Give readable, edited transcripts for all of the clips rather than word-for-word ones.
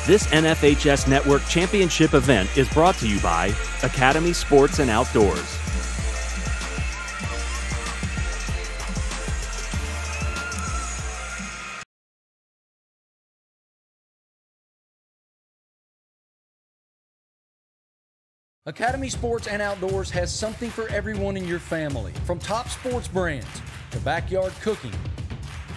This NFHS Network Championship event is brought to you by Academy Sports and Outdoors. Academy Sports and Outdoors has something for everyone in your family. From top sports brands to backyard cooking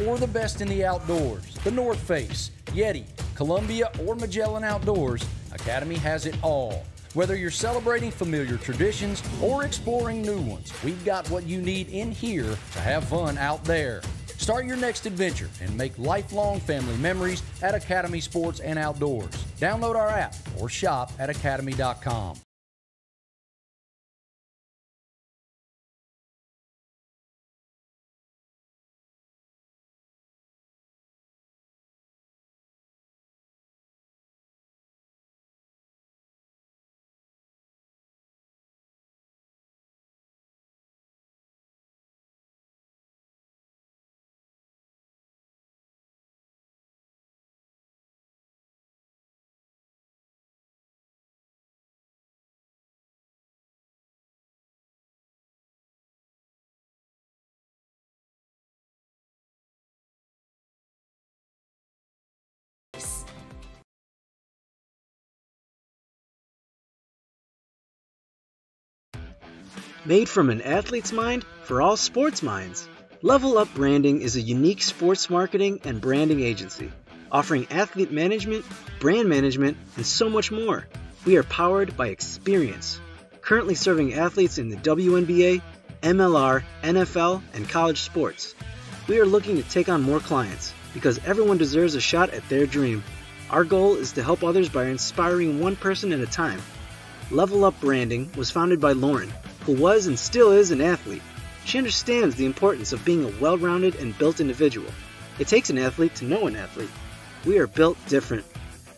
or the best in the outdoors. The North Face, Yeti, Columbia, or Magellan Outdoors, Academy has it all. Whether you're celebrating familiar traditions or exploring new ones, we've got what you need in here to have fun out there. Start your next adventure and make lifelong family memories at Academy Sports and Outdoors. Download our app or shop at academy.com. Made from an athlete's mind for all sports minds. Level Up Branding is a unique sports marketing and branding agency, offering athlete management, brand management, and so much more. We are powered by experience, currently serving athletes in the WNBA, MLR, NFL, and college sports. We are looking to take on more clients because everyone deserves a shot at their dream. Our goal is to help others by inspiring one person at a time. Level Up Branding was founded by Lauren, who was and still is an athlete. She understands the importance of being a well-rounded and built individual. It takes an athlete to know an athlete. We are built different.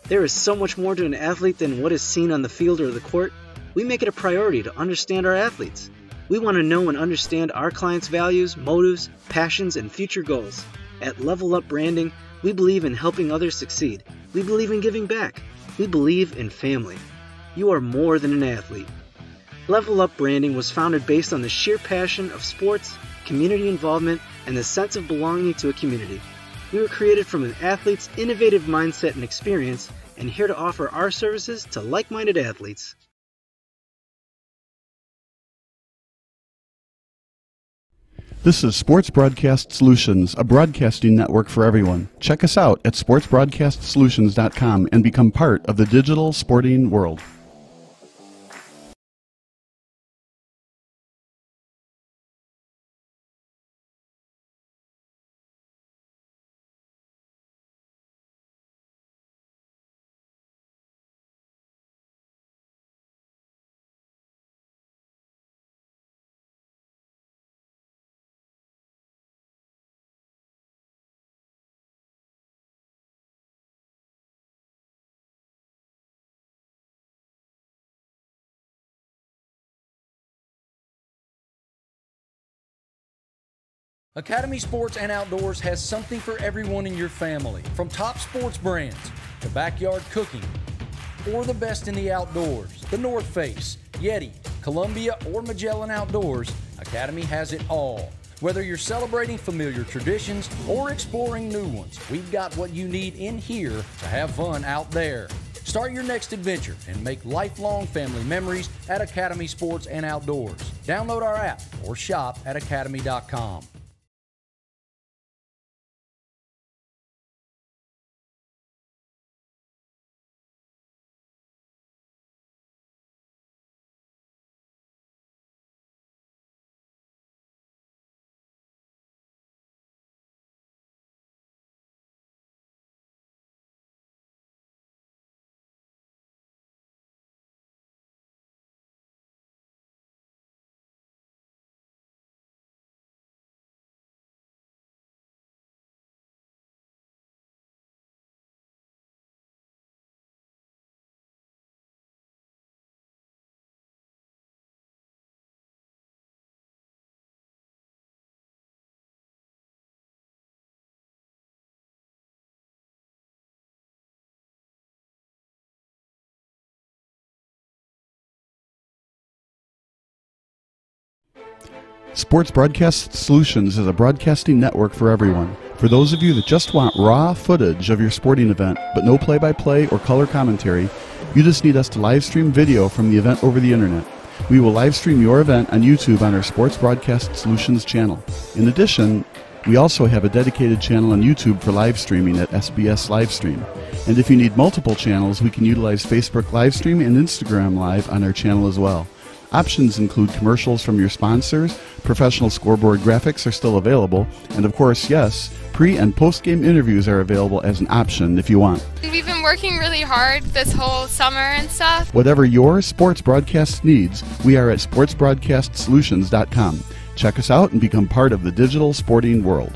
There is so much more to an athlete than what is seen on the field or the court. We make it a priority to understand our athletes. We want to know and understand our clients' values, motives, passions, and future goals. At Level Up Branding, we believe in helping others succeed. We believe in giving back. We believe in family. You are more than an athlete. Level Up Branding was founded based on the sheer passion of sports, community involvement, and the sense of belonging to a community. We were created from an athlete's innovative mindset and experience, and here to offer our services to like-minded athletes. This is Sports Broadcast Solutions, a broadcasting network for everyone. Check us out at sportsbroadcastsolutions.com and become part of the digital sporting world. Academy Sports and Outdoors has something for everyone in your family. From top sports brands to backyard cooking or the best in the outdoors. The North Face, Yeti, Columbia, or Magellan Outdoors, Academy has it all. Whether you're celebrating familiar traditions or exploring new ones, we've got what you need in here to have fun out there. Start your next adventure and make lifelong family memories at Academy Sports and Outdoors. Download our app or shop at academy.com. Sports Broadcast Solutions is a broadcasting network for everyone. For those of you that just want raw footage of your sporting event, but no play-by-play or color commentary, you just need us to live stream video from the event over the internet. We will live stream your event on YouTube on our Sports Broadcast Solutions channel. In addition, we also have a dedicated channel on YouTube for live streaming at SBS Livestream. And if you need multiple channels, we can utilize Facebook Livestream and Instagram Live on our channel as well. Options include commercials from your sponsors, professional scoreboard graphics are still available, and of course, yes, pre- and post-game interviews are available as an option if you want. We've been working really hard this whole summer and stuff. Whatever your sports broadcast needs, we are at sportsbroadcastsolutions.com. Check us out and become part of the digital sporting world.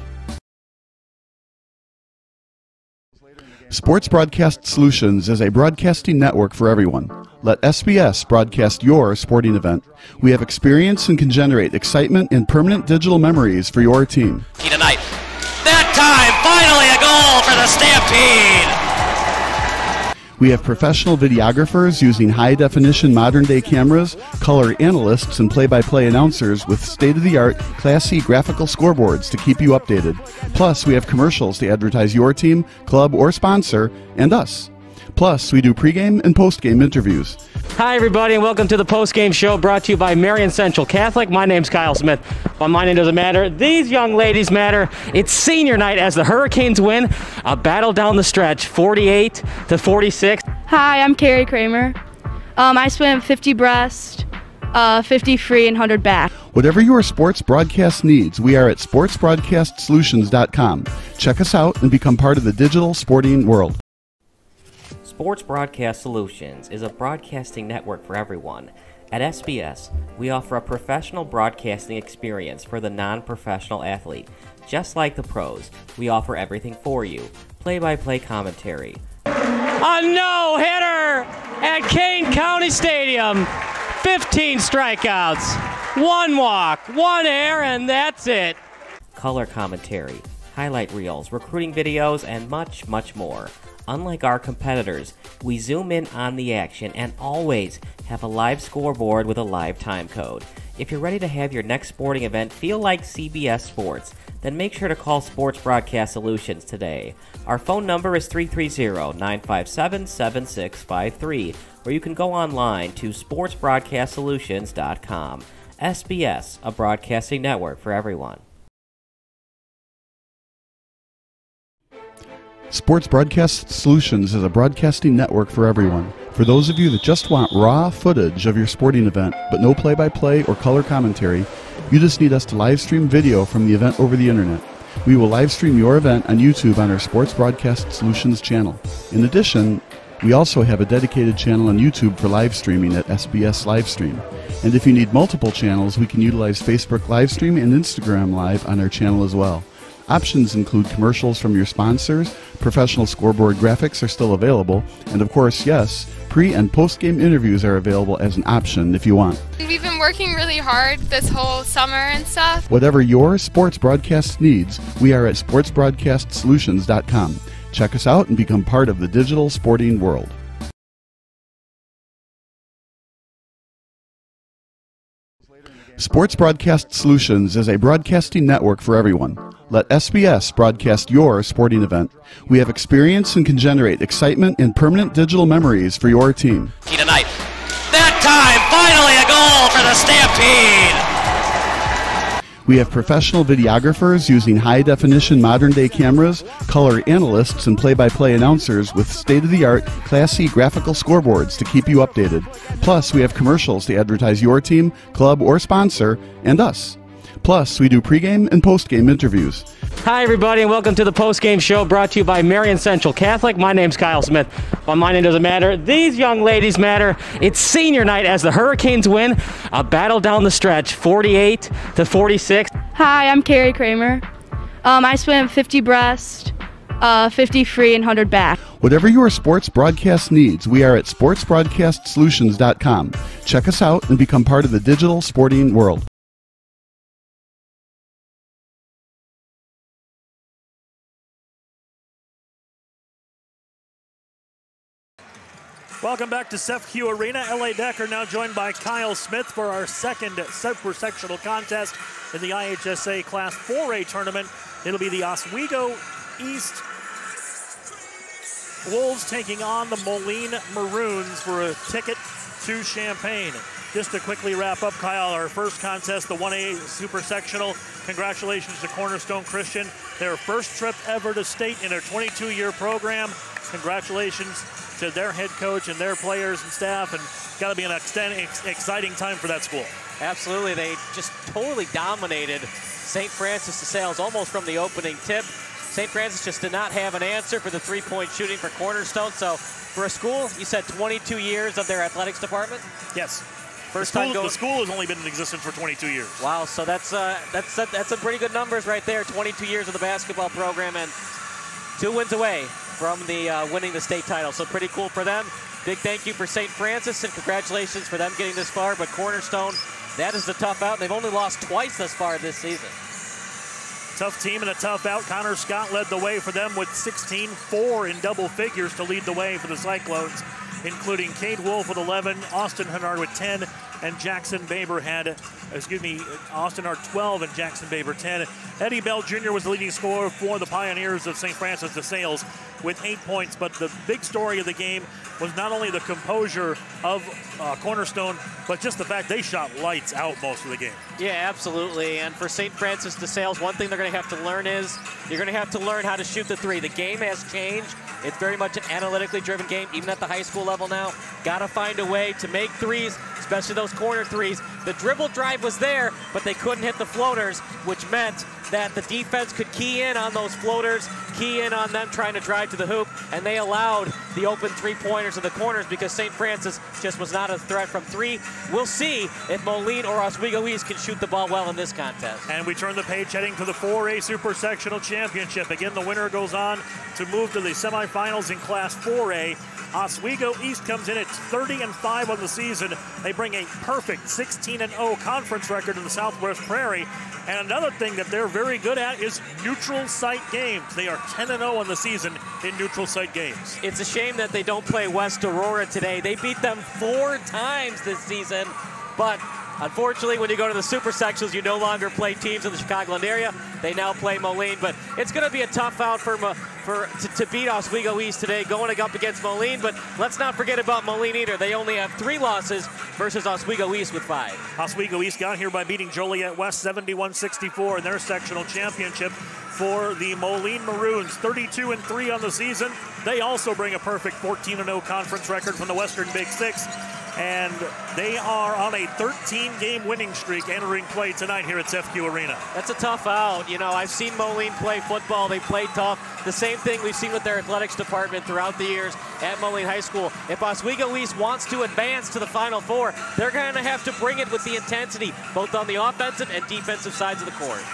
Sports Broadcast Solutions is a broadcasting network for everyone. Let SBS broadcast your sporting event. We have experience and can generate excitement and permanent digital memories for your team. Tonight. That time, finally a goal for the Stampede! We have professional videographers using high-definition modern-day cameras, color analysts, and play-by-play announcers with state-of-the-art, classy graphical scoreboards to keep you updated. Plus, we have commercials to advertise your team, club, or sponsor, and us. Plus, we do pregame and postgame interviews. Hi, everybody, and welcome to the postgame show brought to you by Marion Central Catholic. My name's Kyle Smith, but my name doesn't matter. These young ladies matter. It's senior night as the Hurricanes win a battle down the stretch, 48-46. Hi, I'm Carrie Kramer. I swim 50 breast, 50 free, and 100 back. Whatever your sports broadcast needs, we are at sportsbroadcastsolutions.com. Check us out and become part of the digital sporting world. Sports Broadcast Solutions is a broadcasting network for everyone. At SBS, we offer a professional broadcasting experience for the non-professional athlete. Just like the pros, we offer everything for you. Play-by-play commentary. A no-hitter at Kane County Stadium. 15 strikeouts, 1 walk, 1 error, and that's it. Color commentary, highlight reels, recruiting videos, and much, much more. Unlike our competitors, we zoom in on the action and always have a live scoreboard with a live time code. If you're ready to have your next sporting event feel like CBS Sports, then make sure to call Sports Broadcast Solutions today. Our phone number is 330-957-7653, or you can go online to sportsbroadcastsolutions.com. SBS, a broadcasting network for everyone. Sports Broadcast Solutions is a broadcasting network for everyone. For those of you that just want raw footage of your sporting event, but no play-by-play or color commentary, you just need us to live stream video from the event over the internet. We will live stream your event on YouTube on our Sports Broadcast Solutions channel. In addition, we also have a dedicated channel on YouTube for live streaming at SBS Livestream. And if you need multiple channels, we can utilize Facebook Livestream and Instagram Live on our channel as well. Options include commercials from your sponsors, professional scoreboard graphics are still available, and of course, yes, pre- and post-game interviews are available as an option if you want. We've been working really hard this whole summer and stuff. Whatever your sports broadcast needs, we are at sportsbroadcastsolutions.com. Check us out and become part of the digital sporting world. Sports Broadcast Solutions is a broadcasting network for everyone. Let SBS broadcast your sporting event. We have experience and can generate excitement and permanent digital memories for your team. Tonight. That time, finally a goal for the Stampede! We have professional videographers using high-definition modern-day cameras, color analysts, and play-by-play announcers with state-of-the-art, classy graphical scoreboards to keep you updated. Plus, we have commercials to advertise your team, club, or sponsor, and us. Plus, we do pregame and postgame interviews. Hi, everybody, and welcome to the postgame show brought to you by Marion Central Catholic. My name's Kyle Smith, but my name doesn't matter. These young ladies matter. It's senior night as the Hurricanes win a battle down the stretch, 48-46. Hi, I'm Carrie Kramer. I swim 50 breast, 50 free, and 100 back. Whatever your sports broadcast needs, we are at sportsbroadcastsolutions.com. Check us out and become part of the digital sporting world. Welcome back to CEFCU Arena. L.A. Decker now joined by Kyle Smith for our second super sectional contest in the IHSA Class 4A tournament. It'll be the Oswego East Wolves taking on the Moline Maroons for a ticket to Champaign. Just to quickly wrap up, Kyle, our first contest, the 1A super sectional. Congratulations to Cornerstone Christian. Their first trip ever to state in their 22-year program. Congratulations to their head coach and their players and staff, and got to be an exciting time for that school. Absolutely. They just totally dominated St. Francis de Sales almost from the opening tip. St. Francis just did not have an answer for the three-point shooting for Cornerstone. So for a school, you said 22 years of their athletics department? Yes. First time going. The school has only been in existence for 22 years. Wow, so that's some pretty good numbers right there. 22 years of the basketball program and 2 wins away from the winning the state title. So pretty cool for them. Big thank you for St. Francis and congratulations for them getting this far. But Cornerstone, that is the tough out. They've only lost twice thus far this season. Tough team and a tough out. Connor Scott led the way for them with 16, 4 in double figures to lead the way for the Cyclones, including Cade Wolf with 11, Austin Hennard with 10, and Jackson Baber had, Austin Hennard 12 and Jackson Baber 10. Eddie Bell Jr. was the leading scorer for the Pioneers of St. Francis de Sales with 8 points, but the big story of the game was not only the composure of Cornerstone, but just the fact they shot lights out most of the game. Yeah, absolutely. And for St. Francis de Sales, one thing they're going to have to learn is you're going to have to learn how to shoot the three. The game has changed. It's very much an analytically driven game, even at the high school level now. Got to find a way to make threes, especially those corner threes. The dribble drive was there, but they couldn't hit the floaters, which meant that the defense could key in on those floaters, key in on them trying to drive to the hoop, and they allowed the open three-pointers in the corners because St. Francis just was not a threat from three. We'll see if Moline or Oswego East can shoot the ball well in this contest. And we turn the page heading to the 4A Super Sectional Championship. Again, the winner goes on to move to the semifinals in Class 4A. Oswego East comes in at 30-5 on the season. They bring a perfect 16-0 conference record to the Southwest Prairie. And another thing that they're very good at is neutral site games. They are 10-0 on the season in neutral site games. It's a shame that they don't play West Aurora today. They beat them 4 times this season, but unfortunately, when you go to the Super Sectionals, you no longer play teams in the Chicagoland area. They now play Moline, but it's going to be a tough out to beat Oswego East today, going up against Moline. But let's not forget about Moline either. They only have 3 losses versus Oswego East with 5. Oswego East got here by beating Joliet West 71-64 in their sectional championship. For the Moline Maroons, 32-3 on the season. They also bring a perfect 14-0 conference record from the Western Big Six. And they are on a 13-game winning streak entering play tonight here at CEFCU Arena. That's a tough out. You know, I've seen Moline play football. They play tough. The same thing we've seen with their athletics department throughout the years at Moline High School. If Oswego East wants to advance to the Final Four, they're going to have to bring it with the intensity, both on the offensive and defensive sides of the court.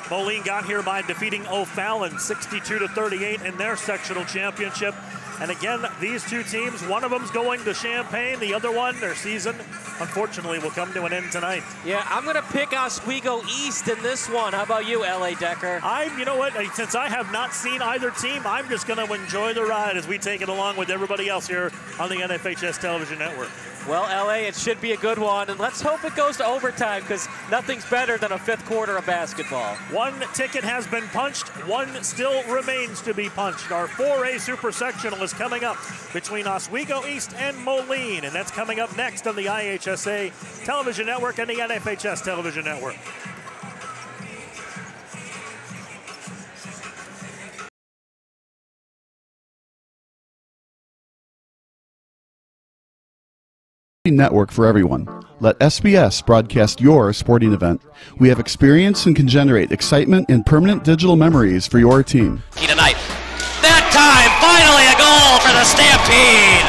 Moline got here by defeating O'Fallon 62-38 in their sectional championship. And again, these two teams, one of them's going to Champaign, the other one, their season, unfortunately, will come to an end tonight. Yeah, I'm going to pick Oswego East in this one. How about you, L.A. Decker? You know what, since I have not seen either team, I'm just going to enjoy the ride as we take it along with everybody else here on the NFHS Television Network. Well, L.A., it should be a good one, and let's hope it goes to overtime because nothing's better than a 5th quarter of basketball. One ticket has been punched, one still remains to be punched. Our 4A Super Sectional is coming up between Oswego East and Moline, and that's coming up next on the IHSA Television Network and the NFHS Television Network. Network for everyone. Let SBS broadcast your sporting event. We have experience and can generate excitement and permanent digital memories for your team. Tonight. That time, finally a goal for the Stampede.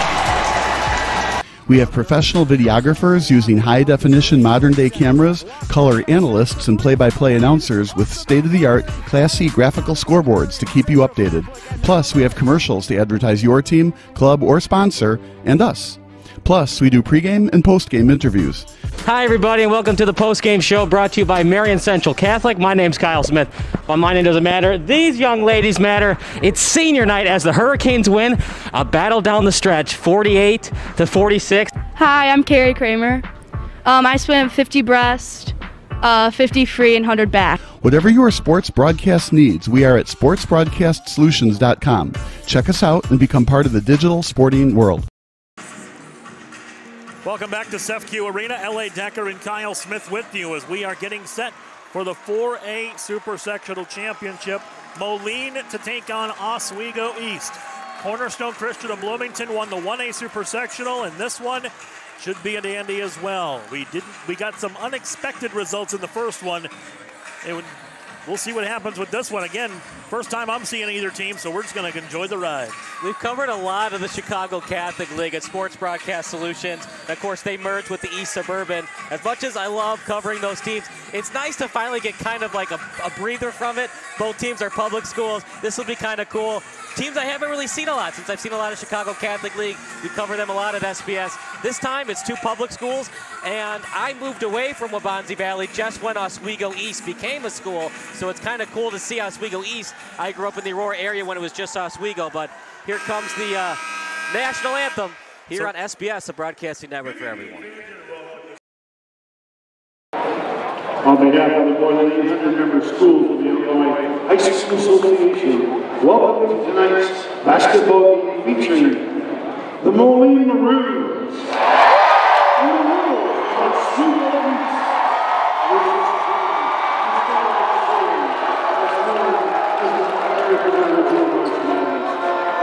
We have professional videographers using high-definition modern-day cameras, color analysts, and play-by-play announcers with state-of-the-art, classy graphical scoreboards to keep you updated. Plus, we have commercials to advertise your team, club, or sponsor, and us. Plus, we do pregame and postgame interviews. Hi, everybody, and welcome to the post-game show brought to you by Marion Central Catholic. My name's Kyle Smith. But my name doesn't matter. These young ladies matter. It's senior night as the Hurricanes win a battle down the stretch, 48-46. Hi, I'm Carrie Kramer. I swim 50 breast, 50 free, and 100 back. Whatever your sports broadcast needs, we are at sportsbroadcastsolutions.com. Check us out and become part of the digital sporting world. Welcome back to SEFCU Arena. L.A. Decker and Kyle Smith with you as we are getting set for the 4A Super Sectional Championship. Moline to take on Oswego East. Cornerstone Christian of Bloomington won the 1A Super Sectional, and this one should be a dandy as well. We got some unexpected results in the first one. We'll see what happens with this one. Again, first time I'm seeing either team, so we're just going to enjoy the ride. We've covered a lot of the Chicago Catholic League at Sports Broadcast Solutions. And of course, they merged with the East Suburban. As much as I love covering those teams, it's nice to finally get kind of like a breather from it. Both teams are public schools. This will be kind of cool. Teams I haven't really seen a lot since I've seen a lot of Chicago Catholic League. We cover them a lot at SBS. This time it's two public schools, and I moved away from Wabansie Valley just when Oswego East became a school, so it's kind of cool to see Oswego East. I grew up in the Aurora area when it was just Oswego, but here comes the national anthem here on SBS, the broadcasting network for everyone. On behalf of the more than 800-member schools of the Illinois High School Association, welcome to tonight's basketball game featuring the Moline Maroons and the Wolves of Oswego East.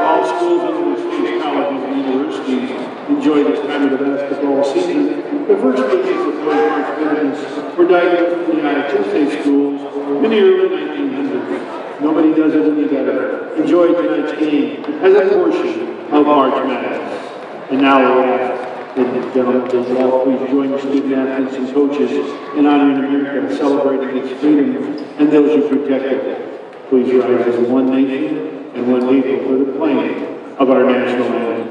All schools in the state colleges and universities enjoy this time of the basketball season. The first cases of March Madness were diagnosed in the IHSA schools in the early 1900s. Nobody does it any better. Enjoy tonight's game as a portion of March Madness. And now we ask, ladies and gentlemen, please join the student athletes and coaches in honoring America, celebrating its freedom and those who protect it. Please rise as one nation and one people for the playing of our national anthem.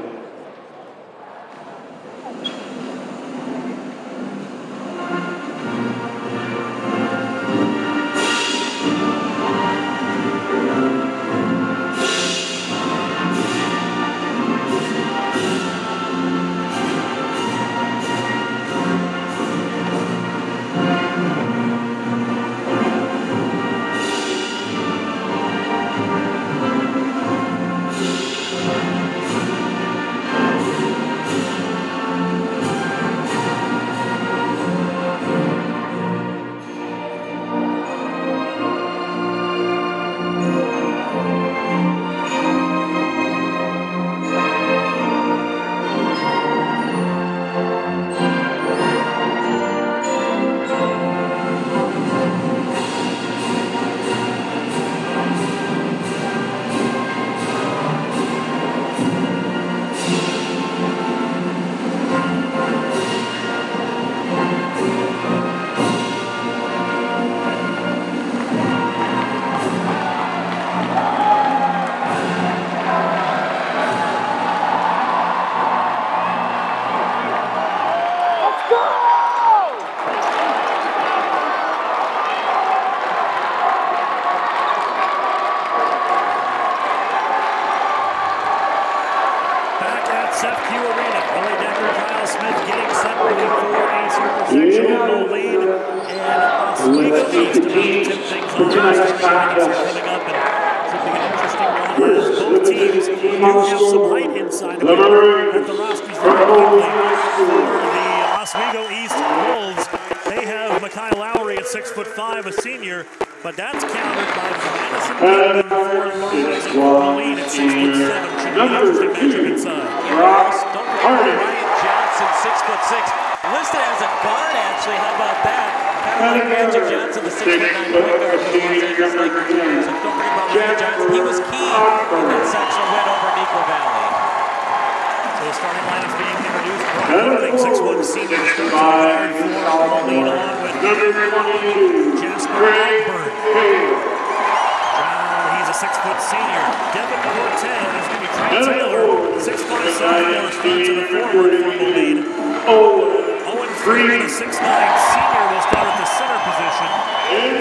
Freeman, a 6'9" senior, will start at the center position. And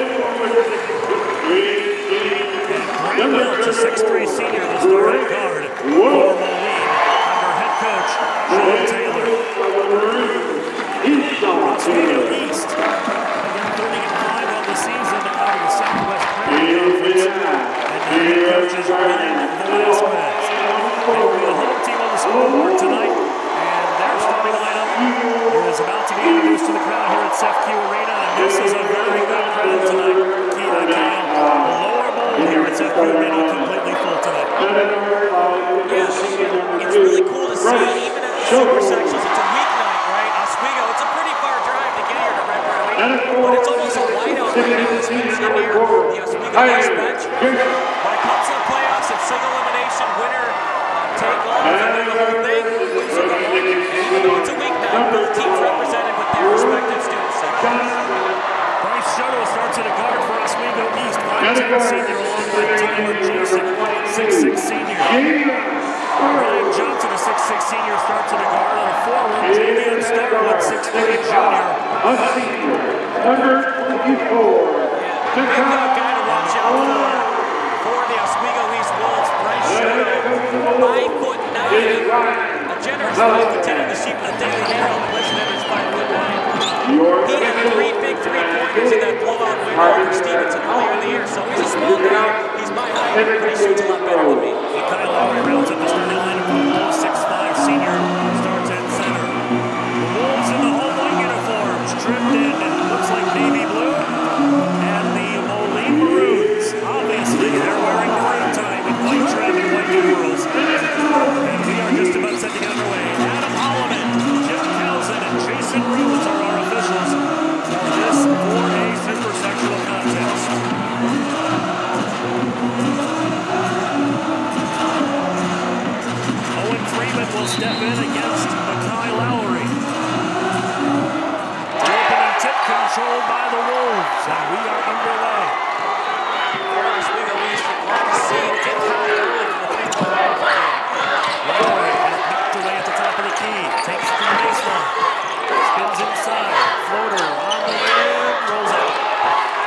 Grant Welch, a 6'3" senior, will start at guard for Moline under head coach Sean Taylor. Oswego East, again 30-5 on the season out of the Southwest Premier Conference. And the head coach is Ryan Velasquez. They will be the home team on the scoreboard tonight. And their starting lineup is about to be introduced to the crowd here at CEFQ Arena. And this is a very good crowd tonight. The lower bowl here at CEFQ Arena completely full tonight. Yeah, it's really cool to see, even at the super sections. It's a weeknight, right? Oswego, it's a pretty far drive to get here to Red Bird Arena, but it's almost a whiteout right now, especially near the Oswego East bench. When it comes to the playoffs, it's single elimination, winner take all, if you win the whole thing, loser go home. Even though it's a weeknight, both teams represented with their respective student sections. Bryce Shuttle starts at a guard for Oswego East. 5'10" senior along with Tyler Jason, 6'6" senior. Ryan Johnson, a 6'6" senior, starts at a guard on a forward. Javion Starwood, 6'3" junior. Number 24. Big guy to watch out for the Oswego East Wolves. Bryce Shuttle, 5'9". A generous 5'10" in the sheep of the Daily Herald. The Legendary is 5'9". He had 3 big three-pointers in that blowout win over Stevenson earlier in the year. So he's a small guy. He's my height, but he shoots a lot better than me. Kyle Lowry rounds up the starting lineup for the Wolves. 6'5" senior starts at center. The Wolves in the home white uniforms, trimmed in looks like navy blue, and the Moline Maroons. Obviously, they're wearing maroon time in white trim and white numerals. And we are just about set to get underway. Adam Holloman, Jim Cousin, and Jason Rhodes are our officials for this 4A super sectional contest. Owen Freeman will step in against Makai Lowry. The opening tip controlled by the Wolves, and we are underway. Oswego East, like to see it get hot early from the three-point line. Lowry has knocked away at the top of the key. Takes it to the baseline. Spins inside. Floater on the rim. Rolls out.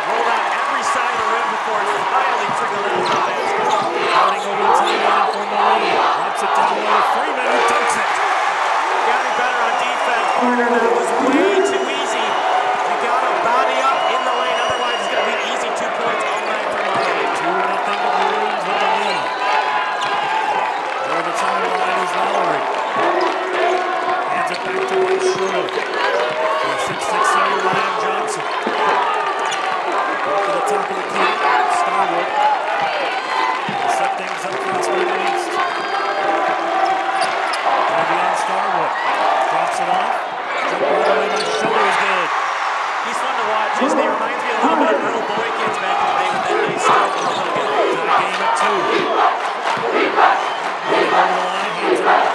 Rolled out every side of the rim before it finally trickled out of the basket. Running over the timeline for Moline. Drops it down low to Freeman, who dunks it. Got to be better on defense, partner. That was way too easy. You got to body up in the lane. Otherwise, it's going to be an easy 2 points all night for Moline. 2-0 Maroons with the lead. Over the timeline is Lowry. Hands it back to Bryce Shuttle. For 6'6" senior Ryan Johnson. Back to the top of the key. Starwood. Set things up for Oswego East. Javion Starwood. Drops it off. Jump all the way to the shoulder is good. He's fun to watch, isn't he? Reminds me a little bit of Earl Boykins back in the day with that nice start from the hookup. Game at 2. Over the line, hands it off.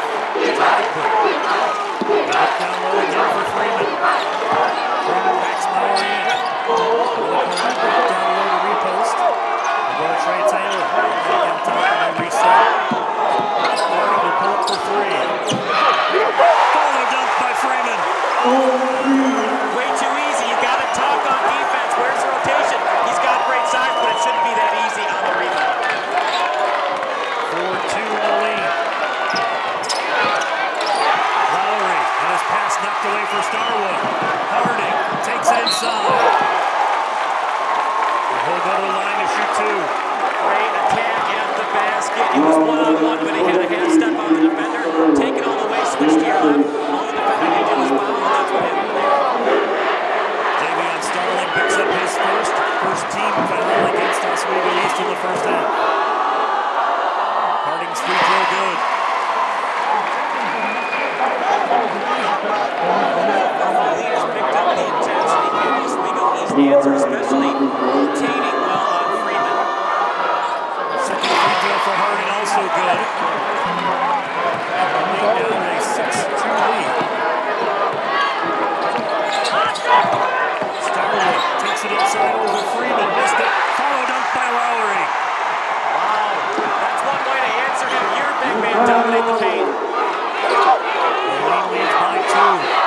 Back down low again for Freeman. Freeman backs Lowry in. Back down low to repost. They go to Trey Taylor. Back down top and then reset. Lowry will pull up for 3. Follow dunk by Freeman. Way too easy. You got to talk on defense. Where's the rotation? He's got great size, but it shouldn't be that easy on the rebound. 4-2 Moline. Lowry and his pass knocked away for Starwood. Harding takes it inside. And he'll go to the line to shoot 2. Great attack at the basket. It was one-on-one, but he had a half step on the defender. Take it all the way, switch to your left. All the defender did was foul, and that's what happened there. Javion Starling picks up his first team foul against Oswego East in the first half. Harding's free throw good. Moline has picked up the intensity here. Oswego East answer, especially rotating well on Freeman. Second free throw for Harding, also good. Down a 6-2 lead. Starwood takes it inside over Freeman. Missed it. Follow dunk by Lowry. Wow, that's one way to answer him. Your big man dominate the paint. Moline leads by 2.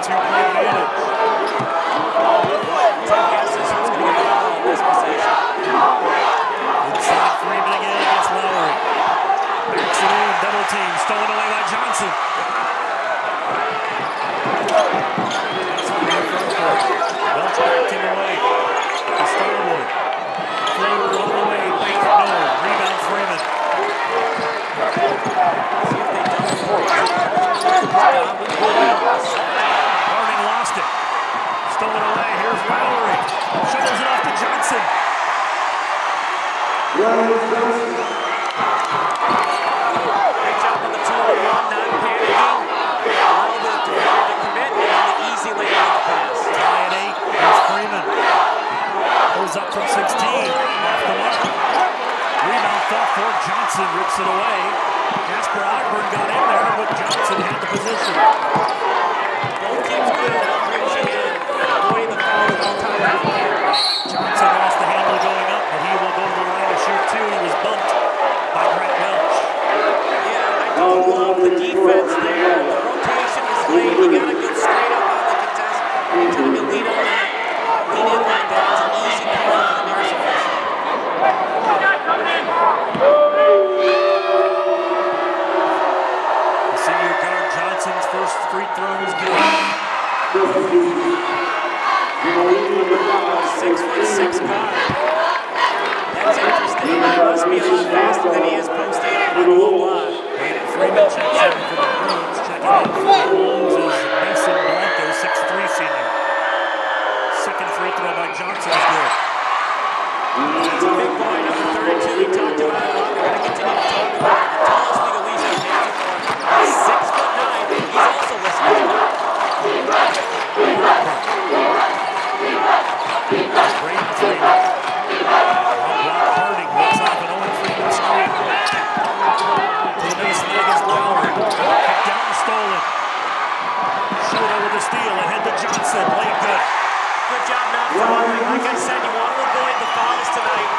2-point advantage. Tim guesses who's going to get the ball in this position. Inside Freeman again against Lowry. Backs it in, double team, stolen away by Johnson. Welch backed him away. To Starwood. Floater all the way, bank no. Rebound Freeman. Harding lost it. Stolen away. Here's Lowry. Shuttles it off to Johnson. Great job on the 2-on-1, not panicking. Allow the defender to commit, and then the easy layup on the pass. Tie at 8. Here's Freeman. Pulls up from 16. Off the mark. Rebound fought for Johnson. Rips it away. Jasper Ogburn got in there, but Johnson had the position. Both teams good enough reaching in, avoiding the foul at all times. Johnson lost the handle going up, but he will go to the line to shoot 2. He was bumped by Grant Welch. Yeah, I don't love the defense there. The rotation is late. You got to go straight up on the contest. Anytime you lead on that, lead in like that, it's an easy call for the nearest official. The senior guard Johnson's first free throw is good. 6'6" guard. That's interesting. He must be a lot faster than he is posting on the low block. Freeman checks in for the Bruins. Checking in for the Wolves is Mason Blanco, 6'3" senior. Second free throw by Johnson is good. That's a big boy, number 32. We talked about it a lot. We're going to continue to talk about it. The tallest Oswego East has answered for him. He's 6'9". He's also listening to it. Braden Freeman. Harding looks off an Owen Freeman screen. To the baseline against Lowry. Kicked down and stolen. Shoto with the steal. Ahead to Johnson. Late good. Good job not fouling. Like I said, you want to avoid the fouls tonight.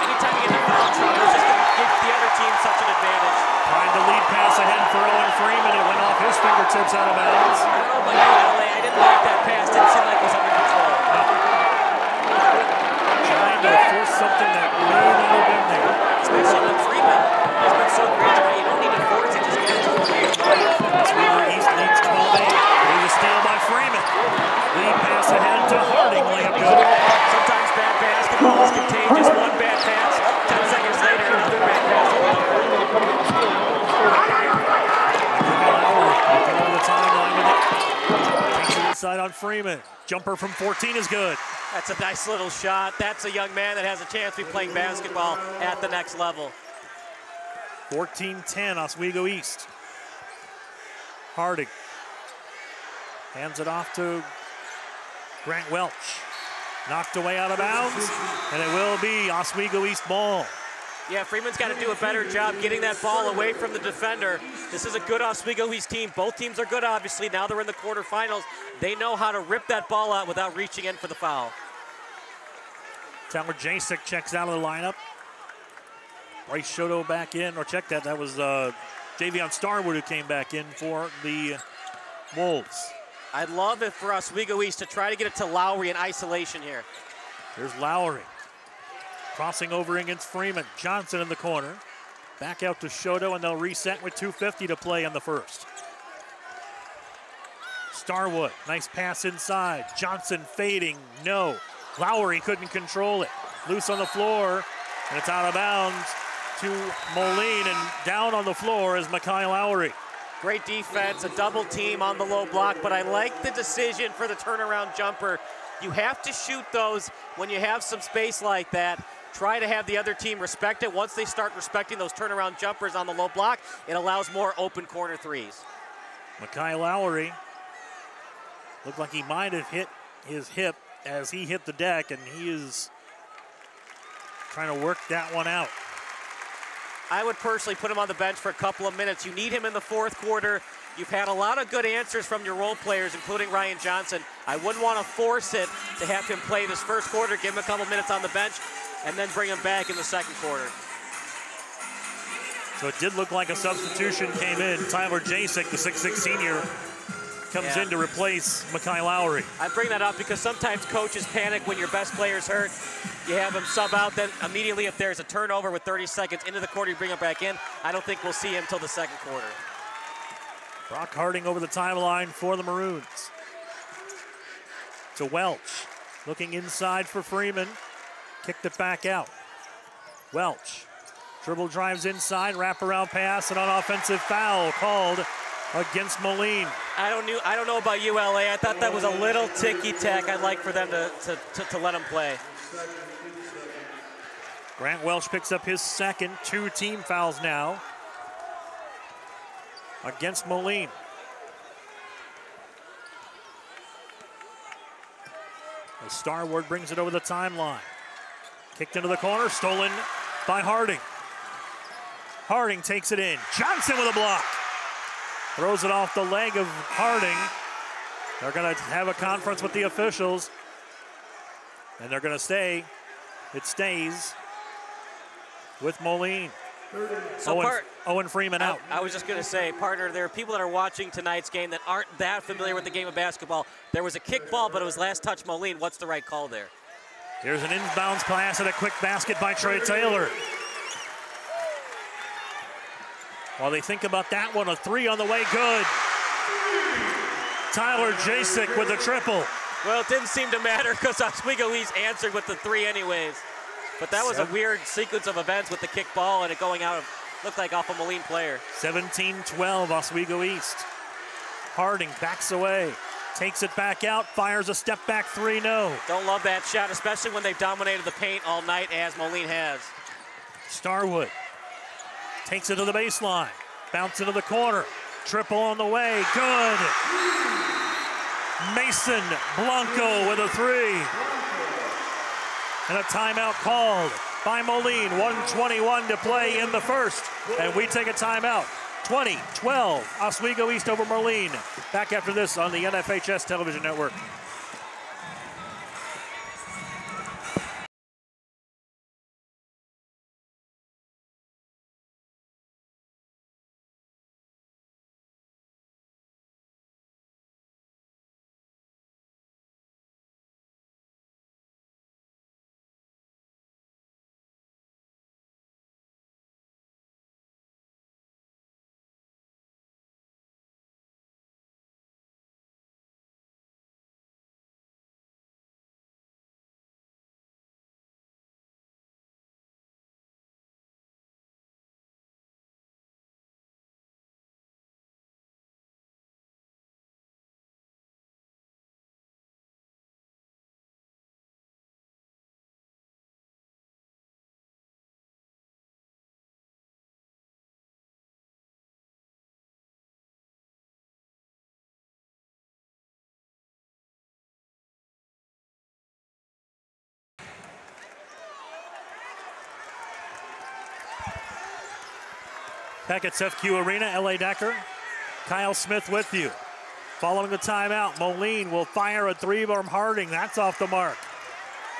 Anytime you get into foul trouble, it's just going to give the other team such an advantage. Trying to lead pass ahead for Owen Freeman. It went off his fingertips out of bounds. I don't know about you, LA. I didn't like that pass. Didn't seem like it was under control. Trying to force something that may not have been there. Especially when Freeman has been so great tonight. You don't need to force it. Just get it to him. Oswego East leads 12-8. There's a steal by Freeman. Lead pass ahead to Harding. Layup good. Sometimes bad basketball is contagious. One bad pass, 10 seconds later, another bad pass. Looking over the timeline with it. Takes it inside on Freeman. Jumper from 14 is good. That's a nice little shot. That's a young man that has a chance to be playing basketball at the next level. 14-10, Oswego East. Harding hands it off to Grant Welch. Knocked away out of bounds, and it will be Oswego East ball. Yeah, Freeman's got to do a better job getting that ball away from the defender. This is a good Oswego East team. Both teams are good, obviously. Now they're in the quarterfinals. They know how to rip that ball out without reaching in for the foul. Tyler Jasek checks out of the lineup. Bryce Shoto back in, or check that. That was Javion Starwood who came back in for the Wolves. I'd love it for Oswego East to try to get it to Lowry in isolation here. Here's Lowry. Crossing over against Freeman. Johnson in the corner. Back out to Shoto, and they'll reset with 2:50 to play on the first. Starwood, nice pass inside. Johnson fading, no. Lowry couldn't control it. Loose on the floor, and it's out of bounds to Moline, and down on the floor is Mekhi Lowry. Great defense, a double team on the low block, but I like the decision for the turnaround jumper. You have to shoot those when you have some space like that. Try to have the other team respect it. Once they start respecting those turnaround jumpers on the low block, it allows more open corner threes. Mekhi Lowry looked like he might have hit his hip as he hit the deck, and he is trying to work that one out. I would personally put him on the bench for a couple of minutes. You need him in the fourth quarter. You've had a lot of good answers from your role players, including Ryan Johnson. I wouldn't want to force it to have him play this first quarter, give him a couple minutes on the bench, and then bring him back in the second quarter. So it did look like a substitution came in. Tyler Jasek, the 6'6" senior, comes in to replace Makai Lowry. I bring that up because sometimes coaches panic when your best player's hurt. You have him sub out, then immediately if there's a turnover with 30 seconds into the quarter, you bring him back in. I don't think we'll see him until the second quarter. Brock Harding over the timeline for the Maroons. To Welch, looking inside for Freeman. Kicked it back out. Welch, dribble drives inside, wraparound pass, and an offensive foul called against Moline. I don't know about ULA. I thought that was a little ticky-tack. I'd like for them to let him play. Grant Welch picks up his second, 2 team fouls now against Moline. As Starward brings it over the timeline. Kicked into the corner, stolen by Harding. Harding takes it in. Johnson with a block. Throws it off the leg of Harding. They're going to have a conference with the officials. And they're going to stay. It stays with Moline. So Owen Freeman out. I was just going to say, partner, there are people that are watching tonight's game that aren't that familiar with the game of basketball. There was a kick ball, but it was last touch Moline. What's the right call there? Here's an inbounds pass and a quick basket by Trey Taylor. While they think about that one, a 3 on the way, good. Tyler Jasek with a triple. Well, it didn't seem to matter because Oswego East answered with the 3 anyways. But that was a weird sequence of events with the kick ball and it going out, looked like off a Moline player. 17-12, Oswego East. Harding backs away, takes it back out, fires a step back 3, no. Don't love that shot, especially when they've dominated the paint all night as Moline has. Starwood takes it to the baseline, bounce into the corner, triple on the way, good. Mason Blanco with a 3. And a timeout called by Moline. 1:21 to play in the first. And we take a timeout. 20-12, Oswego East over Moline. Back after this on the NFHS Television Network. Back at FQ Arena, L.A. Decker. Kyle Smith with you. Following the timeout, Moline will fire a 3 from Harding. That's off the mark.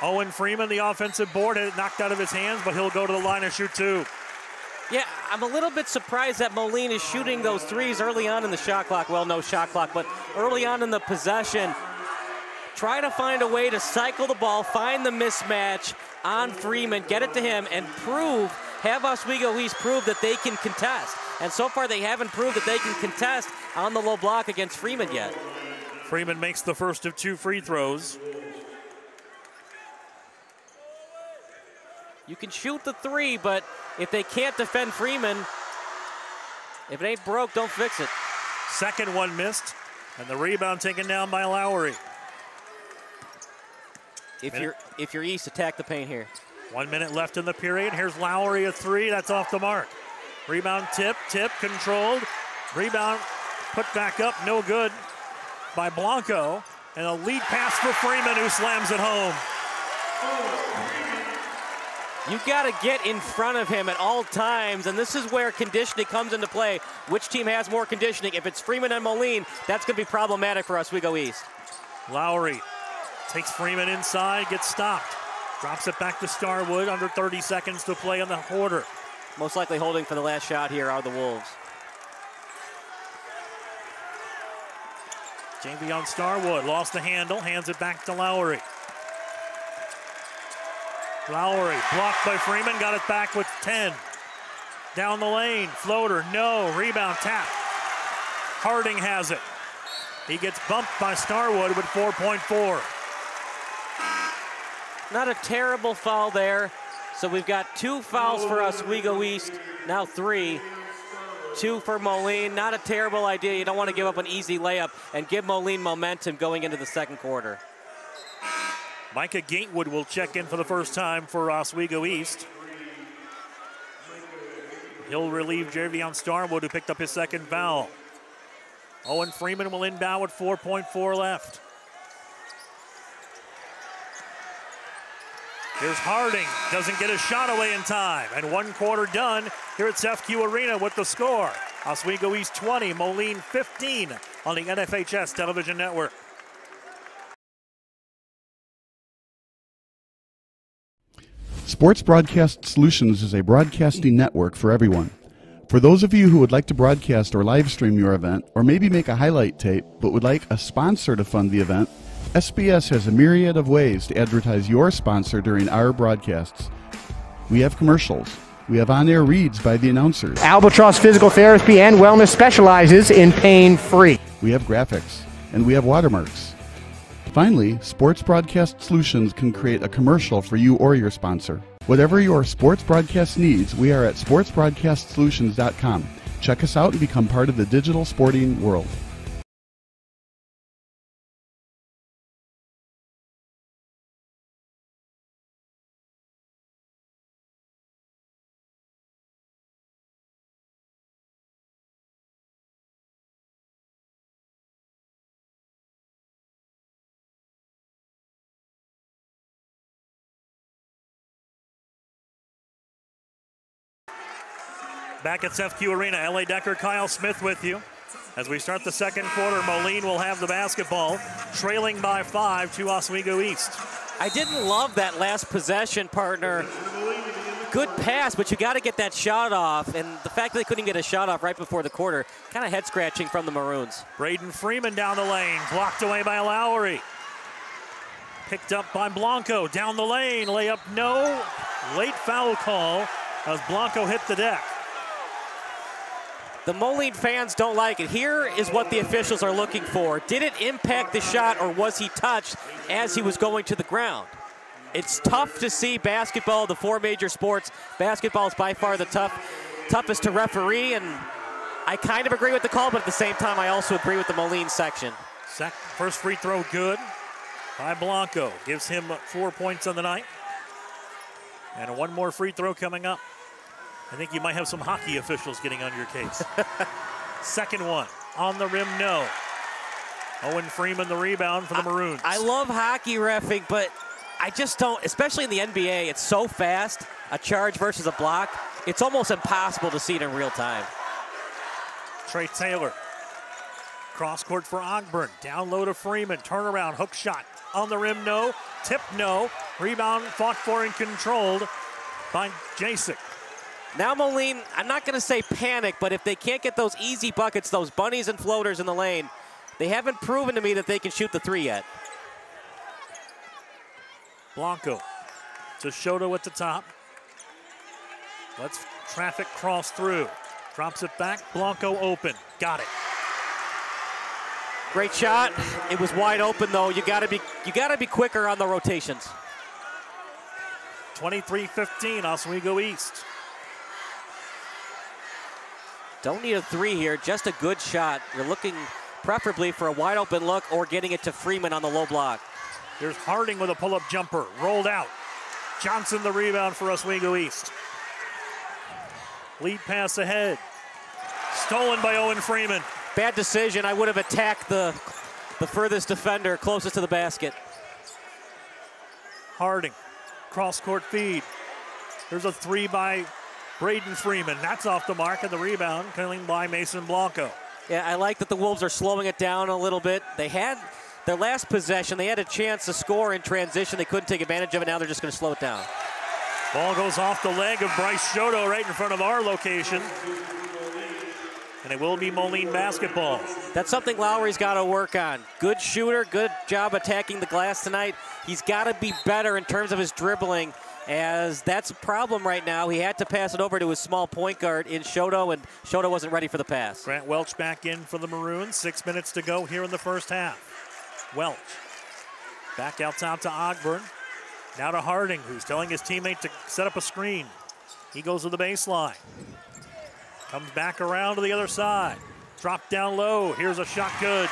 Owen Freeman, the offensive board, had it knocked out of his hands, but he'll go to the line and shoot 2. Yeah, I'm a little bit surprised that Moline is shooting those 3s early on in the shot clock. Well, no shot clock, but early on in the possession. Try to find a way to cycle the ball, find the mismatch on Freeman, get it to him, and have Oswego East prove that they can contest. And so far they haven't proved that they can contest on the low block against Freeman yet. Freeman makes the first of 2 free throws. You can shoot the 3, but if they can't defend Freeman, if it ain't broke, don't fix it. Second one missed, and the rebound taken down by Lowry. If you're East, attack the paint here. 1 minute left in the period. Here's Lowry, a 3. That's off the mark. Rebound tip, controlled. Rebound put back up, no good by Blanco. And a lead pass for Freeman, who slams it home. You got to get in front of him at all times, and this is where conditioning comes into play. Which team has more conditioning? If it's Freeman and Moline, that's going to be problematic for Oswego East. Lowry takes Freeman inside, gets stopped. Drops it back to Starwood, under 30 seconds to play in the quarter. Most likely holding for the last shot here are the Wolves. Javion Starwood lost the handle, hands it back to Lowry. Lowry blocked by Freeman, got it back with 10. Down the lane, floater, no, rebound, tap. Harding has it. He gets bumped by Starwood with 4.4. Not a terrible foul there. So we've got 2 fouls for Oswego East, now 3. 2 for Moline. Not a terrible idea. You don't want to give up an easy layup and give Moline momentum going into the second quarter. Micah Gatewood will check in for the first time for Oswego East. He'll relieve Javion Starwood, who picked up his second foul. Owen Freeman will inbound with 4.4 left. Here's Harding, doesn't get his shot away in time. And 1 quarter done here at CEFCU Arena with the score. Oswego East 20, Moline 15 on the NFHS television network. Sports Broadcast Solutions is a broadcasting network for everyone. For those of you who would like to broadcast or live stream your event, or maybe make a highlight tape, but would like a sponsor to fund the event, SBS has a myriad of ways to advertise your sponsor during our broadcasts. We have commercials. We have on-air reads by the announcers. Albatross Physical Therapy and Wellness specializes in pain-free. We have graphics, and we have watermarks. Finally, Sports Broadcast Solutions can create a commercial for you or your sponsor. Whatever your sports broadcast needs, we are at sportsbroadcastsolutions.com. Check us out and become part of the digital sporting world. Back at CEFCU Arena, L.A. Decker, Kyle Smith with you. As we start the second quarter, Moline will have the basketball, trailing by 5 to Oswego East. I didn't love that last possession, partner. Good pass, but you got to get that shot off. And the fact that they couldn't get a shot off right before the quarter, kind of head-scratching from the Maroons. Braden Freeman down the lane, blocked away by Lowry. Picked up by Blanco, down the lane, layup no. Late foul call as Blanco hit the deck. The Moline fans don't like it. Here is what the officials are looking for. Did it impact the shot, or was he touched as he was going to the ground? It's tough to see basketball, the 4 major sports. Basketball is by far the toughest to referee, and I kind of agree with the call, but at the same time, I also agree with the Moline section. First free throw good by Blanco. Gives him 4 points on the night. And 1 more free throw coming up. I think you might have some hockey officials getting on your case. Second one, on the rim, no. Owen Freeman, the rebound for the Maroons. I love hockey reffing, but I just don't, especially in the NBA, it's so fast, a charge versus a block, it's almost impossible to see it in real time. Trey Taylor, cross court for Ogburn, down low to Freeman, turnaround, hook shot, on the rim, no, tip, no, rebound fought for and controlled by Jasek. Now Moline, I'm not going to say panic, but if they can't get those easy buckets, those bunnies and floaters in the lane, they haven't proven to me that they can shoot the 3 yet. Blanco to Shoto at the top. Let's traffic cross through. Drops it back, Blanco open, got it. Great shot. It was wide open though. You gotta be quicker on the rotations. 23-15, Oswego East. Don't need a 3 here, just a good shot. You're looking preferably for a wide open look or getting it to Freeman on the low block. Here's Harding with a pull-up jumper, rolled out. Johnson the rebound for Oswego East. Lead pass ahead. Stolen by Owen Freeman. Bad decision. I would have attacked the furthest defender closest to the basket. Harding, cross-court feed. There's a 3 by Braden Freeman. That's off the mark, and the rebound coming by Mason Blanco. Yeah, I like that the Wolves are slowing it down a little bit. They had their last possession. They had a chance to score in transition. They couldn't take advantage of it. Now they're just going to slow it down. Ball goes off the leg of Bryce Shoto right in front of our location. and it will be Moline basketball. That's something Lowry's got to work on. Good shooter, good job attacking the glass tonight. He's got to be better in terms of his dribbling, as that's a problem right now. He had to pass it over to his small point guard in Shoto, and Shoto wasn't ready for the pass. Grant Welch back in for the Maroons. 6 minutes to go here in the first half. Welch back out top to Ogburn. Now to Harding, who's telling his teammate to set up a screen. He goes to the baseline. Comes back around to the other side. Drop down low. Here's a shot good.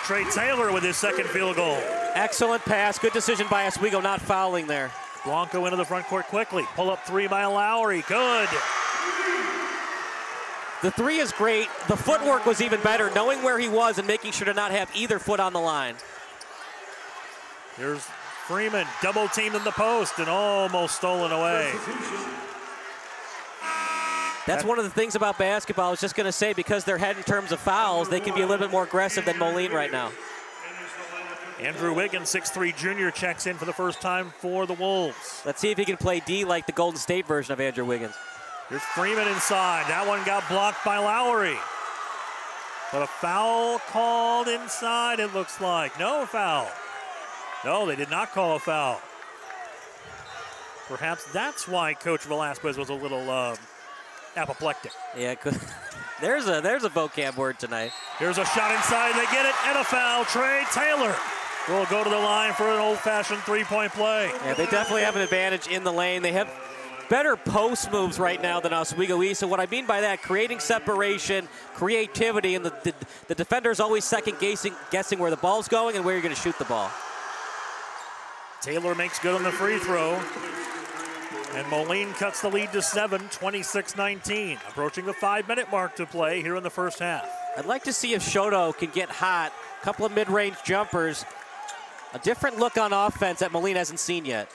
Trey Taylor with his second field goal. Excellent pass. Good decision by Oswego not fouling there. Blanco into the front court quickly. Pull up three by Lowry. Good. The three is great. The footwork was even better, knowing where he was and making sure to not have either foot on the line. Here's Freeman, double teamed in the post and almost stolen away. That's one of the things about basketball. I was just going to say, because they're ahead in terms of fouls, they can be a little bit more aggressive than Moline right now. Andrew Wiggins, 6'3" junior, checks in for the first time for the Wolves. Let's see if he can play D like the Golden State version of Andrew Wiggins. Here's Freeman inside. That one got blocked by Lowry. But a foul called inside, it looks like. No foul. No, they did not call a foul. Perhaps that's why Coach Velasquez was a little apoplectic. Yeah, there's a vocab word tonight. Here's a shot inside, they get it, and a foul. Trey Taylor will go to the line for an old-fashioned three-point play. Yeah, they definitely have an advantage in the lane. They have better post moves right now than Oswego East. So what I mean by that, creating separation, creativity, and the defender's always second-guessing where the ball's going and where you're going to shoot the ball. Taylor makes good on the free throw. And Moline cuts the lead to 7, 26-19. Approaching the 5-minute mark to play here in the first half. I'd like to see if Shoto can get hot. A couple of mid-range jumpers. A different look on offense that Moline hasn't seen yet.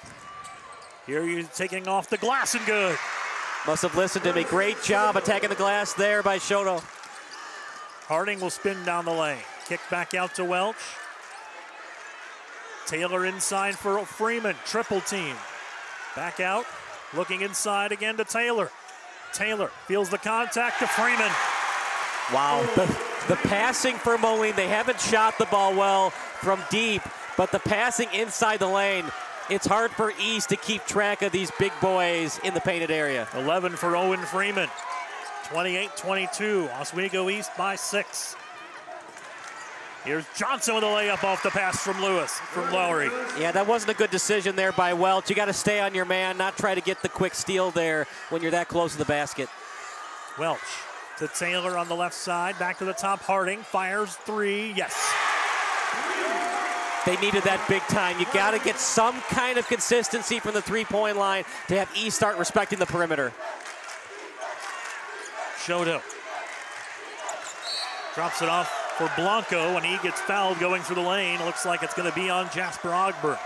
Here he's taking off the glass and good. Must have listened to me. Great job attacking the glass there by Shoto. Harding will spin down the lane. Kick back out to Welch. Taylor inside for Freeman. Triple team. Back out. Looking inside again to Taylor. Taylor feels the contact to Freeman. Wow, the passing for Moline, they haven't shot the ball well from deep, but the passing inside the lane, it's hard for East to keep track of these big boys in the painted area. 11 for Owen Freeman. 28-22, Oswego East by 6. Here's Johnson with a layup off the pass from Lowry. Yeah, that wasn't a good decision there by Welch. You got to stay on your man, not try to get the quick steal there when you're that close to the basket. Welch to Taylor on the left side, back to the top. Harding fires three, yes. They needed that big time. You got to get some kind of consistency from the three-point line to have East start respecting the perimeter. Shoto drops it off for Blanco, and he gets fouled going through the lane. Looks like it's going to be on Jasper Ogburn.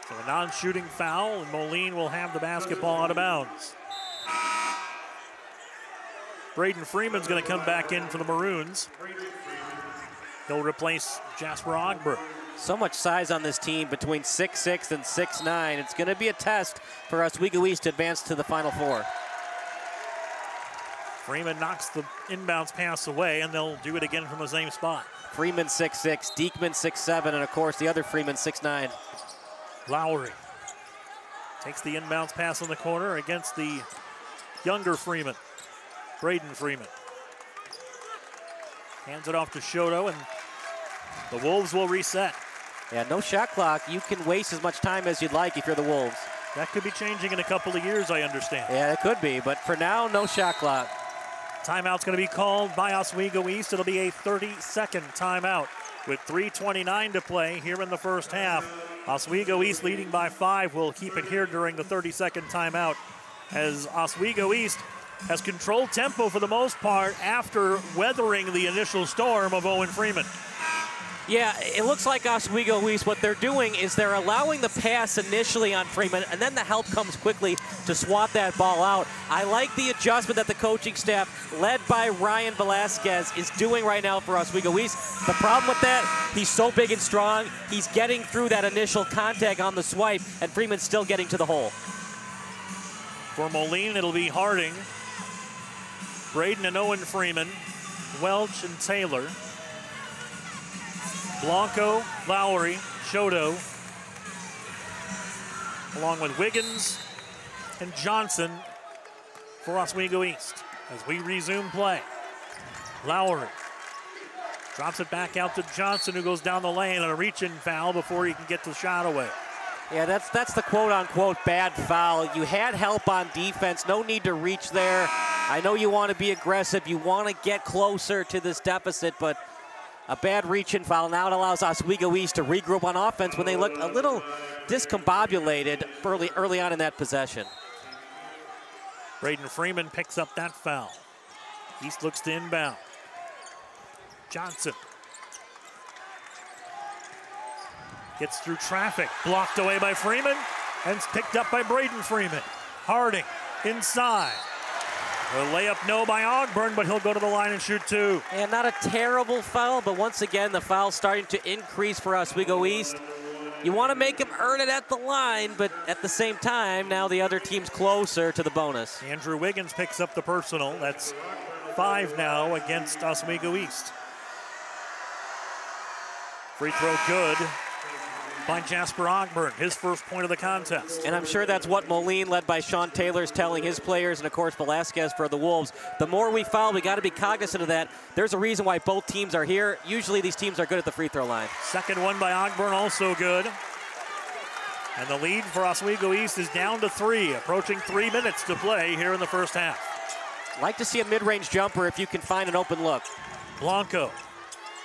So a non-shooting foul, and Moline will have the basketball out of bounds. Braden Freeman's going to come back in for the Maroons. He'll replace Jasper Ogburn. So much size on this team between 6'6" and 6'9". It's going to be a test for Oswego East to advance to the Final Four. Freeman knocks the inbounds pass away, and they'll do it again from the same spot. Freeman 6'6", Diekman 6'7", and of course the other Freeman 6'9". Lowry takes the inbounds pass in the corner against the younger Freeman, Braden Freeman. Hands it off to Shoto, and the Wolves will reset. Yeah, no shot clock. You can waste as much time as you'd like if you're the Wolves. That could be changing in a couple of years, I understand. Yeah, it could be, but for now, no shot clock. Timeout's going to be called by Oswego East. It'll be a 30-second timeout with 3:29 to play here in the first half. Oswego East leading by 5. We'll keep it here during the 30-second timeout as Oswego East has controlled tempo for the most part after weathering the initial storm of Owen Freeman. Yeah, it looks like Oswego East, what they're doing is they're allowing the pass initially on Freeman, and then the help comes quickly to swat that ball out. I like the adjustment that the coaching staff, led by Ryan Velasquez, is doing right now for Oswego East. The problem with that, he's so big and strong, he's getting through that initial contact on the swipe, and Freeman's still getting to the hole. For Moline, it'll be Harding, Braden and Owen Freeman, Welch and Taylor, Blanco, Lowry, Shoto, along with Wiggins and Johnson for Oswego East as we resume play. Lowry drops it back out to Johnson, who goes down the lane on a reach-in foul before he can get the shot away. Yeah, that's the quote-unquote bad foul. You had help on defense, no need to reach there. I know you want to be aggressive, you want to get closer to this deficit, but a bad reach-in foul. Now it allows Oswego East to regroup on offense when they looked a little discombobulated early on in that possession. Braden Freeman picks up that foul. East looks to inbound. Johnson gets through traffic, blocked away by Freeman, and picked up by Braden Freeman. Harding inside. A layup no by Ogburn, but he'll go to the line and shoot two. And not a terrible foul, but once again, the foul's starting to increase for Oswego East. You want to make him earn it at the line, but at the same time, now the other team's closer to the bonus. Andrew Wiggins picks up the personal. That's 5 now against Oswego East. Free throw good by Jasper Ogburn, his first point of the contest. And I'm sure that's what Moline, led by Sean Taylor, is telling his players, and of course Velasquez for the Wolves. The more we foul, we got to be cognizant of that. There's a reason why both teams are here. Usually these teams are good at the free throw line. Second one by Ogburn, also good. And the lead for Oswego East is down to 3, approaching 3 minutes to play here in the first half. Like to see a mid-range jumper if you can find an open look. Blanco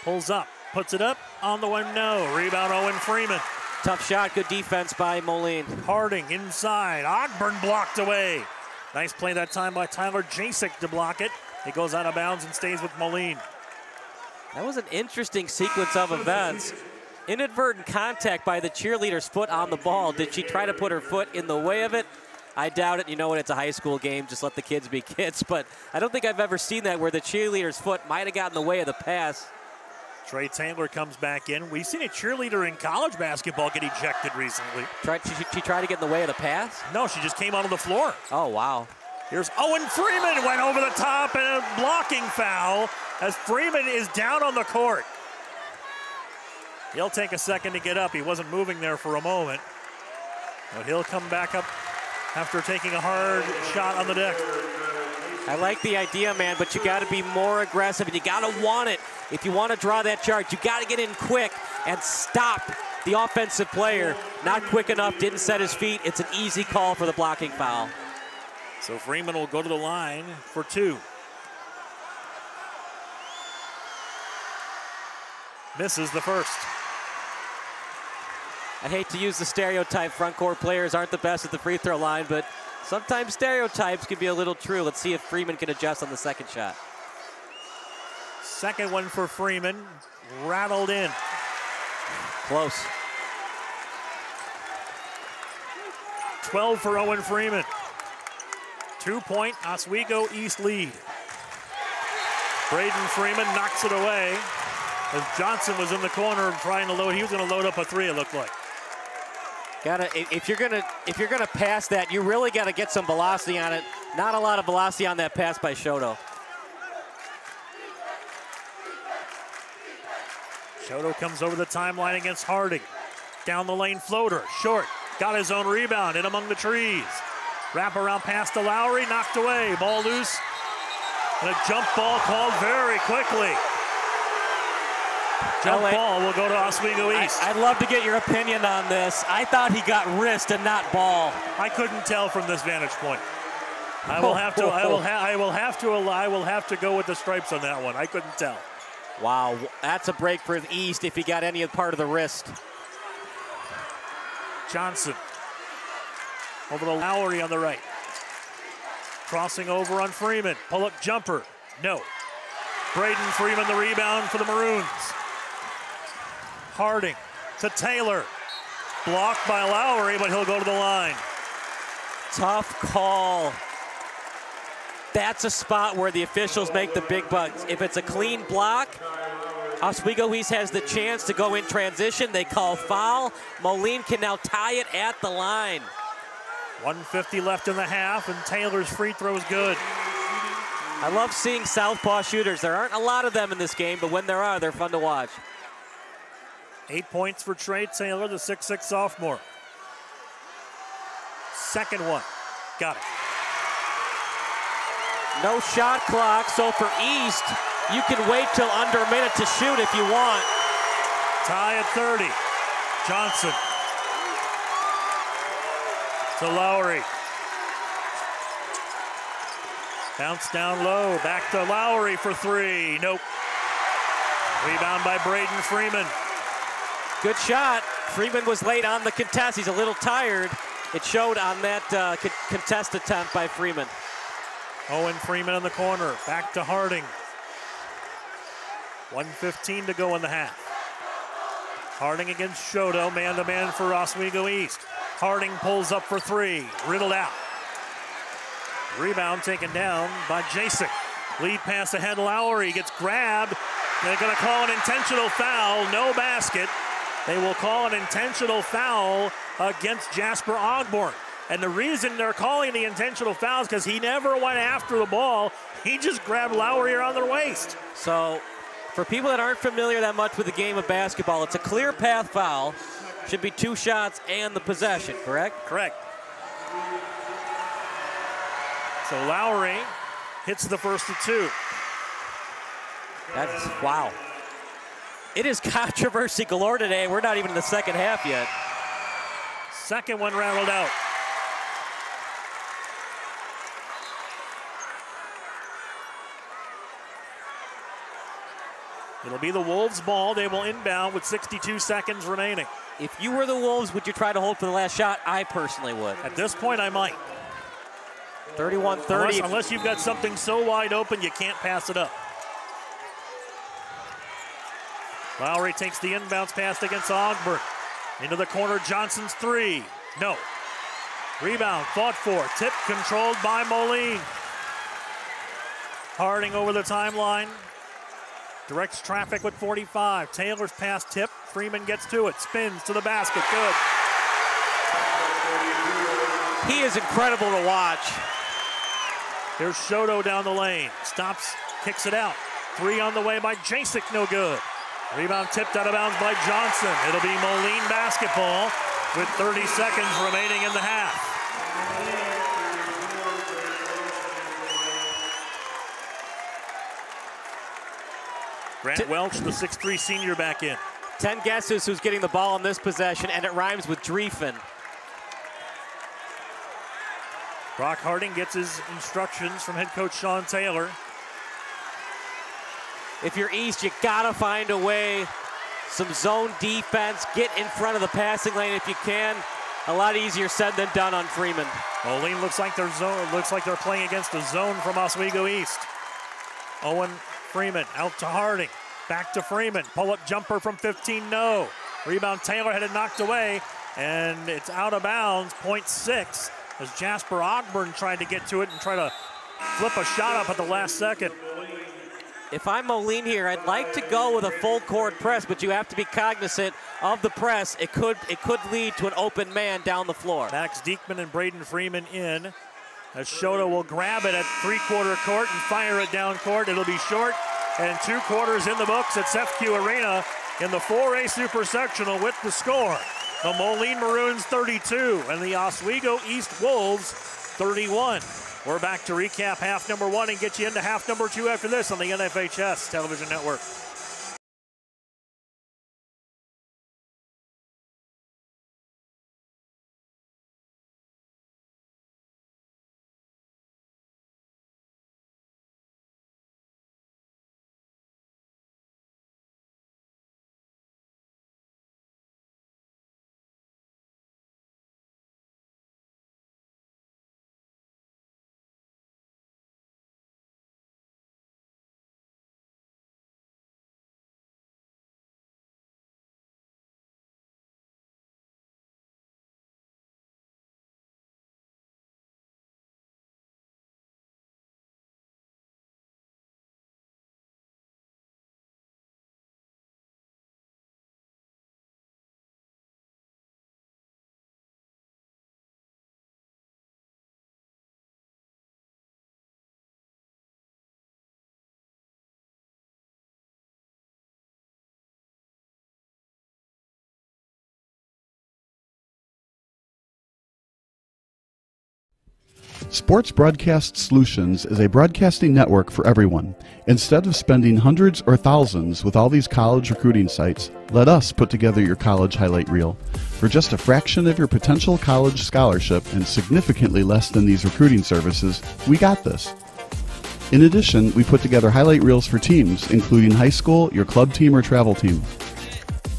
pulls up, puts it up, on the one, no. Rebound Owen Freeman. Tough shot, good defense by Moline. Harding inside, Ogburn blocked away. Nice play that time by Tyler Jasek to block it. It goes out of bounds and stays with Moline. That was an interesting sequence of events. Inadvertent contact by the cheerleader's foot on the ball. Did she try to put her foot in the way of it? I doubt it. You know what, it's a high school game, just let the kids be kids, but I don't think I've ever seen that where the cheerleader's foot might have gotten in the way of the pass. Trey Taylor comes back in. We've seen a cheerleader in college basketball get ejected recently. She tried to get in the way of the pass? No, she just came onto the floor. Oh, wow. Here's Owen Freeman, went over the top, and a blocking foul as Freeman is down on the court. He'll take a second to get up. He wasn't moving there for a moment, but he'll come back up after taking a hard shot on the deck. I like the idea, man, but you got to be more aggressive, and you got to want it. If you want to draw that charge, you got to get in quick and stop the offensive player. Not quick enough, didn't set his feet. It's an easy call for the blocking foul. So Freeman will go to the line for 2. Misses the first. I hate to use the stereotype front court players aren't the best at the free throw line, but sometimes stereotypes can be a little true. Let's see if Freeman can adjust on the second shot. Second one for Freeman, rattled in. Close. 12 for Owen Freeman. 2-point Oswego East lead. Braden Freeman knocks it away as Johnson was in the corner trying to load. He was going to load up a 3, it looked like. If you're gonna pass that, you really gotta get some velocity on it. Not a lot of velocity on that pass by Shoto. Shoto comes over the timeline against Harding. Down the lane floater, short. Got his own rebound in among the trees. Wrap around pass to Lowry, knocked away. Ball loose. And a jump ball called very quickly. Jump ball will go to Oswego East. I'd love to get your opinion on this. I thought he got wrist and not ball. I couldn't tell from this vantage point. I will have to go with the stripes on that one. I couldn't tell. Wow, that's a break for the East if he got any part of the wrist. Johnson over to Lowry on the right. Crossing over on Freeman. Pull-up jumper. No. Braden Freeman the rebound for the Maroons. Harding to Taylor. Blocked by Lowry, but he'll go to the line. Tough call. That's a spot where the officials make the big bucks. If it's a clean block, Oswego East has the chance to go in transition. They call foul. Moline can now tie it at the line. 1:50 left in the half, and Taylor's free throw is good. I love seeing southpaw shooters. There aren't a lot of them in this game, but when there are, they're fun to watch. 8 points for Trey Taylor, the 6'6 sophomore. Second one. Got it. No shot clock, so for East, you can wait till under a minute to shoot if you want. Tie at 30. Johnson to Lowry. Bounce down low, back to Lowry for three. Nope. Rebound by Braden Freeman. Good shot. Freeman was late on the contest. He's a little tired. It showed on that contest attempt by Freeman. Owen Freeman in the corner. Back to Harding. 1:15 to go in the half. Harding against Shoto, man-to-man for Oswego East. Harding pulls up for three. Riddled out. Rebound taken down by Jasek. Lead pass ahead. Lowry gets grabbed. They're going to call an intentional foul. No basket. They will call an intentional foul against Jasper Ogborn. And the reason they're calling the intentional foul is because he never went after the ball. He just grabbed Lowry around their waist. So, for people that aren't familiar that much with the game of basketball, it's a clear path foul. Should be 2 shots and the possession, correct? Correct. So Lowry hits the first of 2. That's, wow. It is controversy galore today. We're not even in the second half yet. Second one rattled out. It'll be the Wolves' ball. They will inbound with 62 seconds remaining. If you were the Wolves, would you try to hold for the last shot? I personally would. At this point, I might. 31-30. Unless you've got something so wide open, you can't pass it up. Lowry takes the inbounds pass against Ogburn. Into the corner, Johnson's three. No. Rebound, fought for. Tip controlled by Moline. Harding over the timeline. Directs traffic with 45. Taylor's pass tip. Freeman gets to it. Spins to the basket. Good. He is incredible to watch. Here's Shoto down the lane. Stops, kicks it out. Three on the way by Jasek, no good. Rebound tipped out of bounds by Johnson. It'll be Moline basketball with 30 seconds remaining in the half. Grant Welch, the 6'3 senior, back in. 10 guesses who's getting the ball in this possession, and it rhymes with Dreefen. Brock Harding gets his instructions from head coach Sean Taylor. If you're East, you gotta find a way. Some zone defense, get in front of the passing lane if you can. A lot easier said than done on Freeman. Moline looks like they're playing against a zone from Oswego East. Owen Freeman out to Harding, back to Freeman. Pull-up jumper from 15, no. Rebound Taylor had it knocked away, and it's out of bounds, .6, as Jasper Ogburn tried to get to it and try to flip a shot up at the last second. If I'm Moline here, I'd like to go with a full court press, but you have to be cognizant of the press. It could lead to an open man down the floor. Max Diekman and Braden Freeman in. As Shoto will grab it at three-quarter court and fire it down court. It'll be short, and 2 quarters in the books at SEFCU Arena in the 4A Super Sectional with the score. The Moline Maroons 32 and the Oswego East Wolves 31. We're back to recap half number 1 and get you into half number 2 after this on the NFHS Television Network. Sports Broadcast Solutions is a broadcasting network for everyone. Instead of spending hundreds or thousands with all these college recruiting sites, let us put together your college highlight reel. For just a fraction of your potential college scholarship and significantly less than these recruiting services, we got this. In addition, we put together highlight reels for teams, including high school, your club team, or travel team.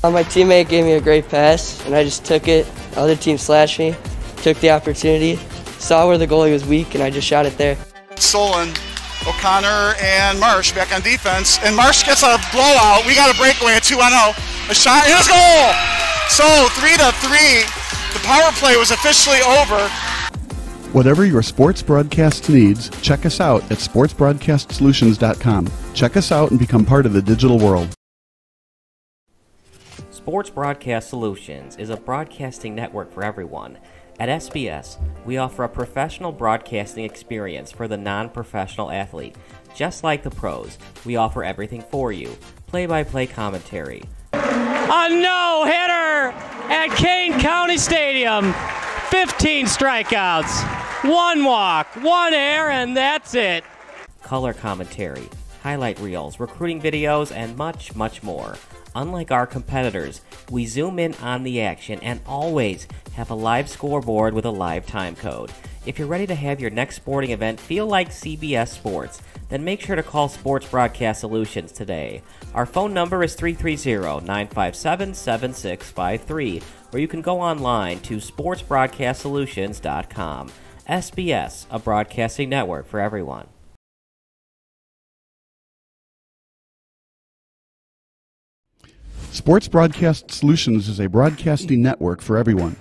My teammate gave me a great pass, and I just took it. The other team slashed me, took the opportunity, saw where the goalie was weak, and I just shot it there. Solon, O'Connor, and Marsh back on defense, and Marsh gets a blowout. We got a breakaway at 2-0. A shot, and it's goal! So 3-3. The power play was officially over. Whatever your sports broadcast needs, check us out at sportsbroadcastsolutions.com. Check us out and become part of the digital world. Sports Broadcast Solutions is a broadcasting network for everyone. At SBS, we offer a professional broadcasting experience for the non-professional athlete. Just like the pros, we offer everything for you. Play-by-play commentary. A no-hitter at Kane County Stadium. 15 strikeouts, 1 walk, 1 error, and that's it. Color commentary, highlight reels, recruiting videos, and much, much more. Unlike our competitors, we zoom in on the action and always have a live scoreboard with a live time code. If you're ready to have your next sporting event feel like CBS Sports, then make sure to call Sports Broadcast Solutions today. Our phone number is 330-957-7653, or you can go online to sportsbroadcastsolutions.com. SBS, a broadcasting network for everyone. Sports Broadcast Solutions is a broadcasting network for everyone.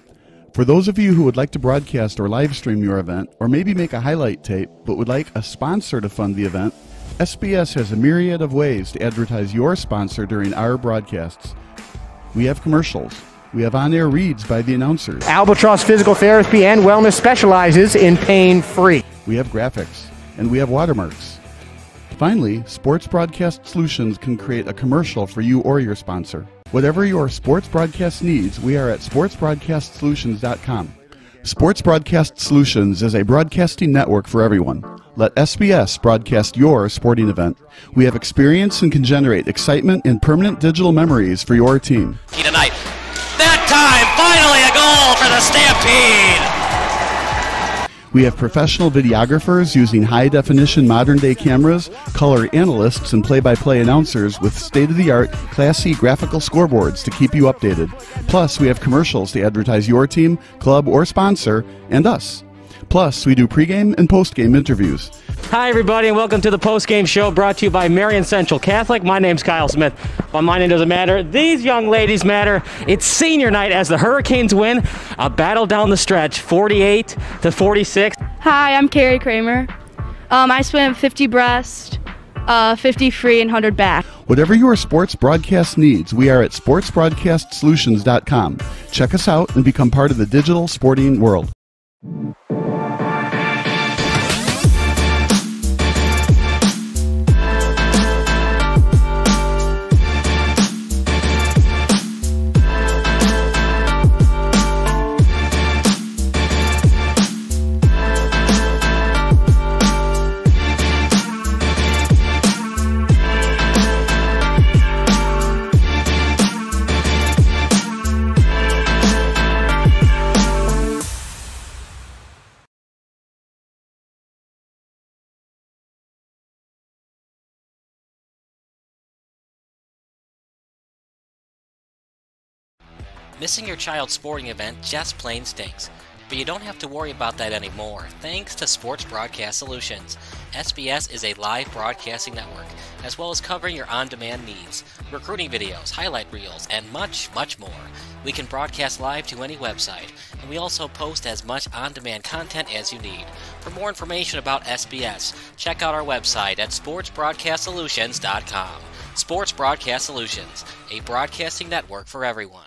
For those of you who would like to broadcast or live stream your event, or maybe make a highlight tape, but would like a sponsor to fund the event, SBS has a myriad of ways to advertise your sponsor during our broadcasts. We have commercials. We have on-air reads by the announcers. Albatross Physical Therapy and Wellness specializes in pain-free. We have graphics, and we have watermarks. Finally, Sports Broadcast Solutions can create a commercial for you or your sponsor. Whatever your sports broadcast needs, we are at sportsbroadcastsolutions.com. Sports Broadcast Solutions is a broadcasting network for everyone. Let SBS broadcast your sporting event. We have experience and can generate excitement and permanent digital memories for your team. Tonight. That time, finally a goal for the Stampede! We have professional videographers using high-definition modern-day cameras, color analysts, and play-by-play announcers with state-of-the-art, classy graphical scoreboards to keep you updated. Plus, we have commercials to advertise your team, club, or sponsor, and us. Plus, we do pregame and postgame interviews. Hi, everybody, and welcome to the postgame show brought to you by Marion Central Catholic. My name's Kyle Smith. Well, my name doesn't matter. These young ladies matter. It's senior night as the Hurricanes win a battle down the stretch, 48-46. Hi, I'm Carrie Kramer. I swim 50 breast, 50 free, and 100 back. Whatever your sports broadcast needs, we are at sportsbroadcastsolutions.com. Check us out and become part of the digital sporting world. Missing your child's sporting event just plain stinks. But you don't have to worry about that anymore, thanks to Sports Broadcast Solutions. SBS is a live broadcasting network, as well as covering your on-demand needs, recruiting videos, highlight reels, and much, much more. We can broadcast live to any website, and we also post as much on-demand content as you need. For more information about SBS, check out our website at sportsbroadcastsolutions.com. Sports Broadcast Solutions, a broadcasting network for everyone.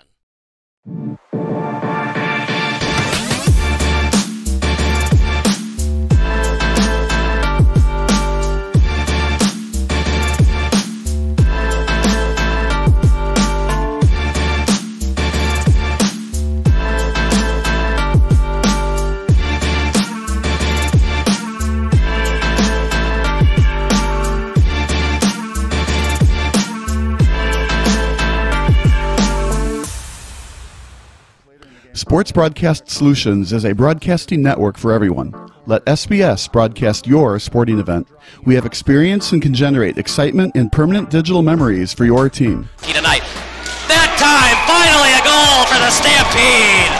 Sports Broadcast Solutions is a broadcasting network for everyone. Let SBS broadcast your sporting event. We have experience and can generate excitement and permanent digital memories for your team. Tonight. That time, finally a goal for the Stampede!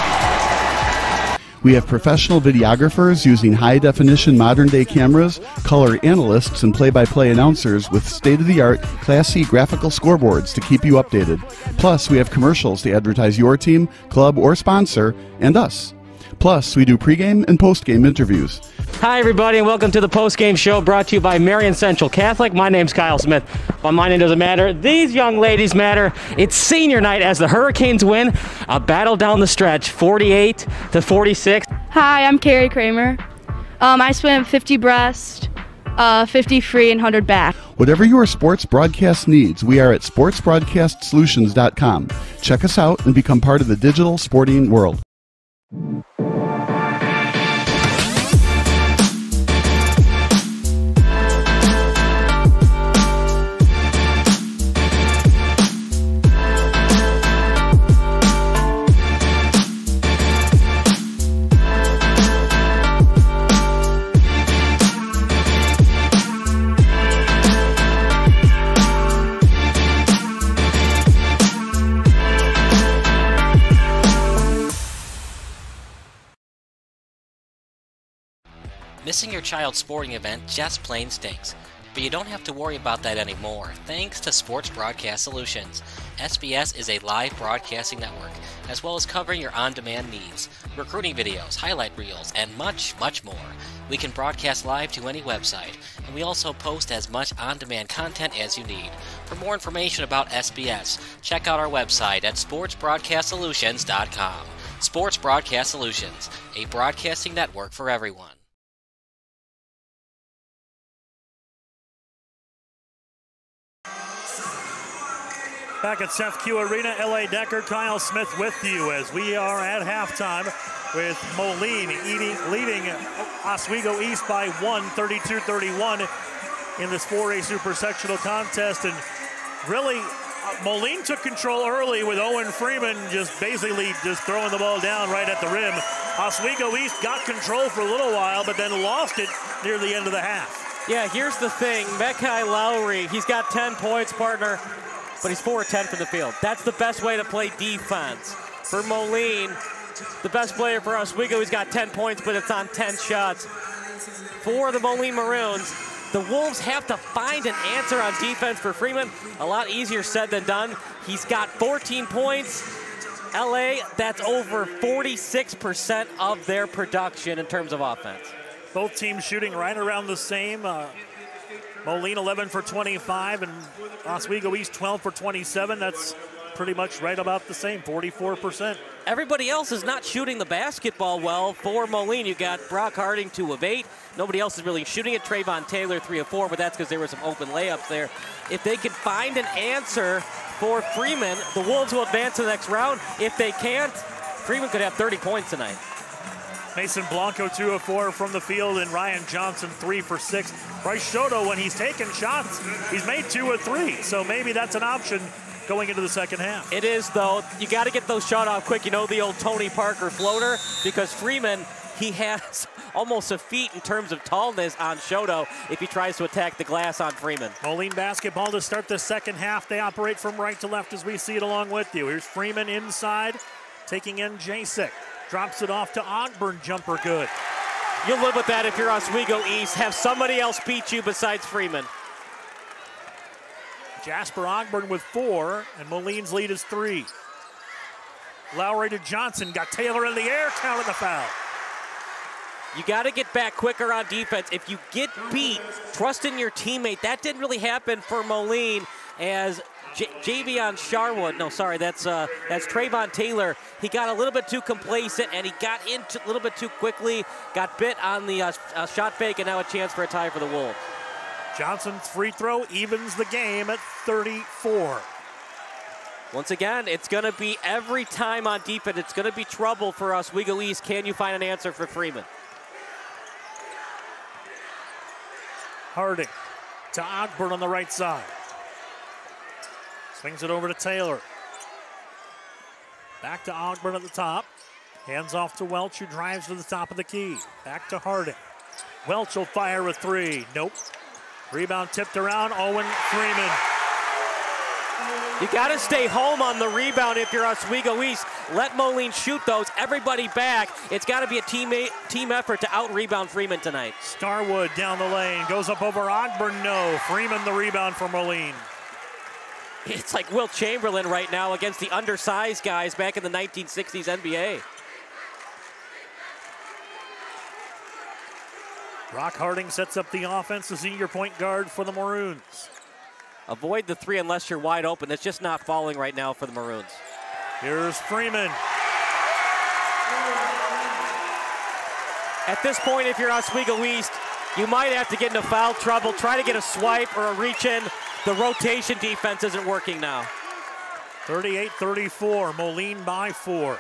We have professional videographers using high-definition modern-day cameras, color analysts, and play-by-play announcers with state-of-the-art, classy graphical scoreboards to keep you updated. Plus, we have commercials to advertise your team, club, or sponsor, and us. Plus, we do pregame and postgame interviews. Hi, everybody, and welcome to the postgame show brought to you by Marion Central Catholic. My name's Kyle Smith. But my name doesn't matter. These young ladies matter. It's senior night as the Hurricanes win a battle down the stretch, 48-46. Hi, I'm Carrie Kramer. I swim 50 breast, 50 free, and 100 back. Whatever your sports broadcast needs, we are at sportsbroadcastsolutions.com. Check us out and become part of the digital sporting world. Missing your child's sporting event just plain stinks. But you don't have to worry about that anymore, thanks to Sports Broadcast Solutions. SBS is a live broadcasting network, as well as covering your on-demand needs, recruiting videos, highlight reels, and much, much more. We can broadcast live to any website, and we also post as much on-demand content as you need. For more information about SBS, check out our website at sportsbroadcastsolutions.com. Sports Broadcast Solutions, a broadcasting network for everyone. Back at Seth Q Arena, L.A. Decker, Kyle Smith with you as we are at halftime with Moline leading Oswego East by 32-31 in this 4A Super Sectional contest. And really, Moline took control early with Owen Freeman just basically just throwing the ball down right at the rim. Oswego East got control for a little while, but then lost it near the end of the half. Yeah, here's the thing. Mekai Lowry, he's got 10 points, partner, but he's 4 of 10 from the field. That's the best way to play defense. For Moline, the best player for Oswego, he's got 10 points, but it's on 10 shots. For the Moline Maroons, the Wolves have to find an answer on defense for Freeman. A lot easier said than done. He's got 14 points. LA, that's over 46% of their production in terms of offense. Both teams shooting right around the same. Moline 11 for 25 and Oswego East 12 for 27. That's pretty much right about the same, 44%. Everybody else is not shooting the basketball well for Moline. You got Brock Harding 2 of 8. Nobody else is really shooting it. Trayvon Taylor 3 of 4, but that's because there were some open layups there. If they can find an answer for Freeman, the Wolves will advance to the next round. If they can't, Freeman could have 30 points tonight. Mason Blanco 2 of 4 from the field, and Ryan Johnson 3 for 6. Bryce Shoto, when he's taken shots, he's made 2 of 3. So maybe that's an option going into the second half. It is, though. You got to get those shot off quick. You know the old Tony Parker floater, because Freeman, he has almost a feet in terms of tallness on Shoto if he tries to attack the glass on Freeman. Moline basketball to start the second half. They operate from right to left as we see it along with you. Here's Freeman inside, taking in Jasek. Drops it off to Ogburn, jumper good. You'll live with that if you're Oswego East. Have somebody else beat you besides Freeman. Jasper Ogburn with 4, and Moline's lead is 3. Lowry to Johnson, got Taylor in the air, counting the foul. You got to get back quicker on defense. If you get beat, trust in your teammate. That didn't really happen for Moline as Javion Sharwood, no, sorry, that's Trayvon Taylor. He got a little bit too complacent, and he got into a little bit too quickly, got bit on the shot fake, and now a chance for a tie for the Wolves. Johnson's free throw evens the game at 34. Once again, it's going to be every time on defense, it's going to be trouble for Oswego East. Can you find an answer for Freeman? Harding to Ogburn on the right side. Swings it over to Taylor. Back to Ogburn at the top. Hands off to Welch, who drives to the top of the key. Back to Harding. Welch will fire a three. Nope. Rebound tipped around. Owen Freeman. You got to stay home on the rebound if you're Oswego East. Let Moline shoot those. Everybody back. It's got to be a team effort to out-rebound Freeman tonight. Starwood down the lane. Goes up over Ogburn. No. Freeman the rebound for Moline. It's like Wilt Chamberlain right now against the undersized guys back in the 1960s NBA. Brock Harding sets up the offense, the senior point guard for the Maroons. Avoid the three unless you're wide open. It's just not falling right now for the Maroons. Here's Freeman. At this point, if you're Oswego East, you might have to get into foul trouble, try to get a swipe or a reach in. The rotation defense isn't working now. 38-34, Moline by 4.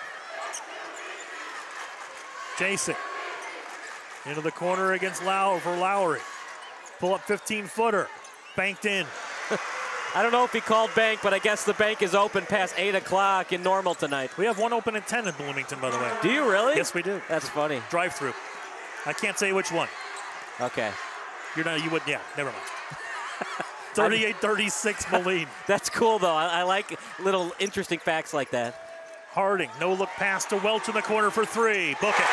Jason into the corner against Lowry. Pull up 15-footer, banked in. I don't know if he called bank, but I guess the bank is open past 8 o'clock in Normal tonight. We have one open at 10 in Bloomington, by the way. Do you really? Yes, we do. That's funny. Drive-through. I can't say which one. Okay. You wouldn't, yeah, never mind. 38-36 Moline. That's cool, though. I like little interesting facts like that. Harding, no-look pass to Welch in the corner for three. Book it.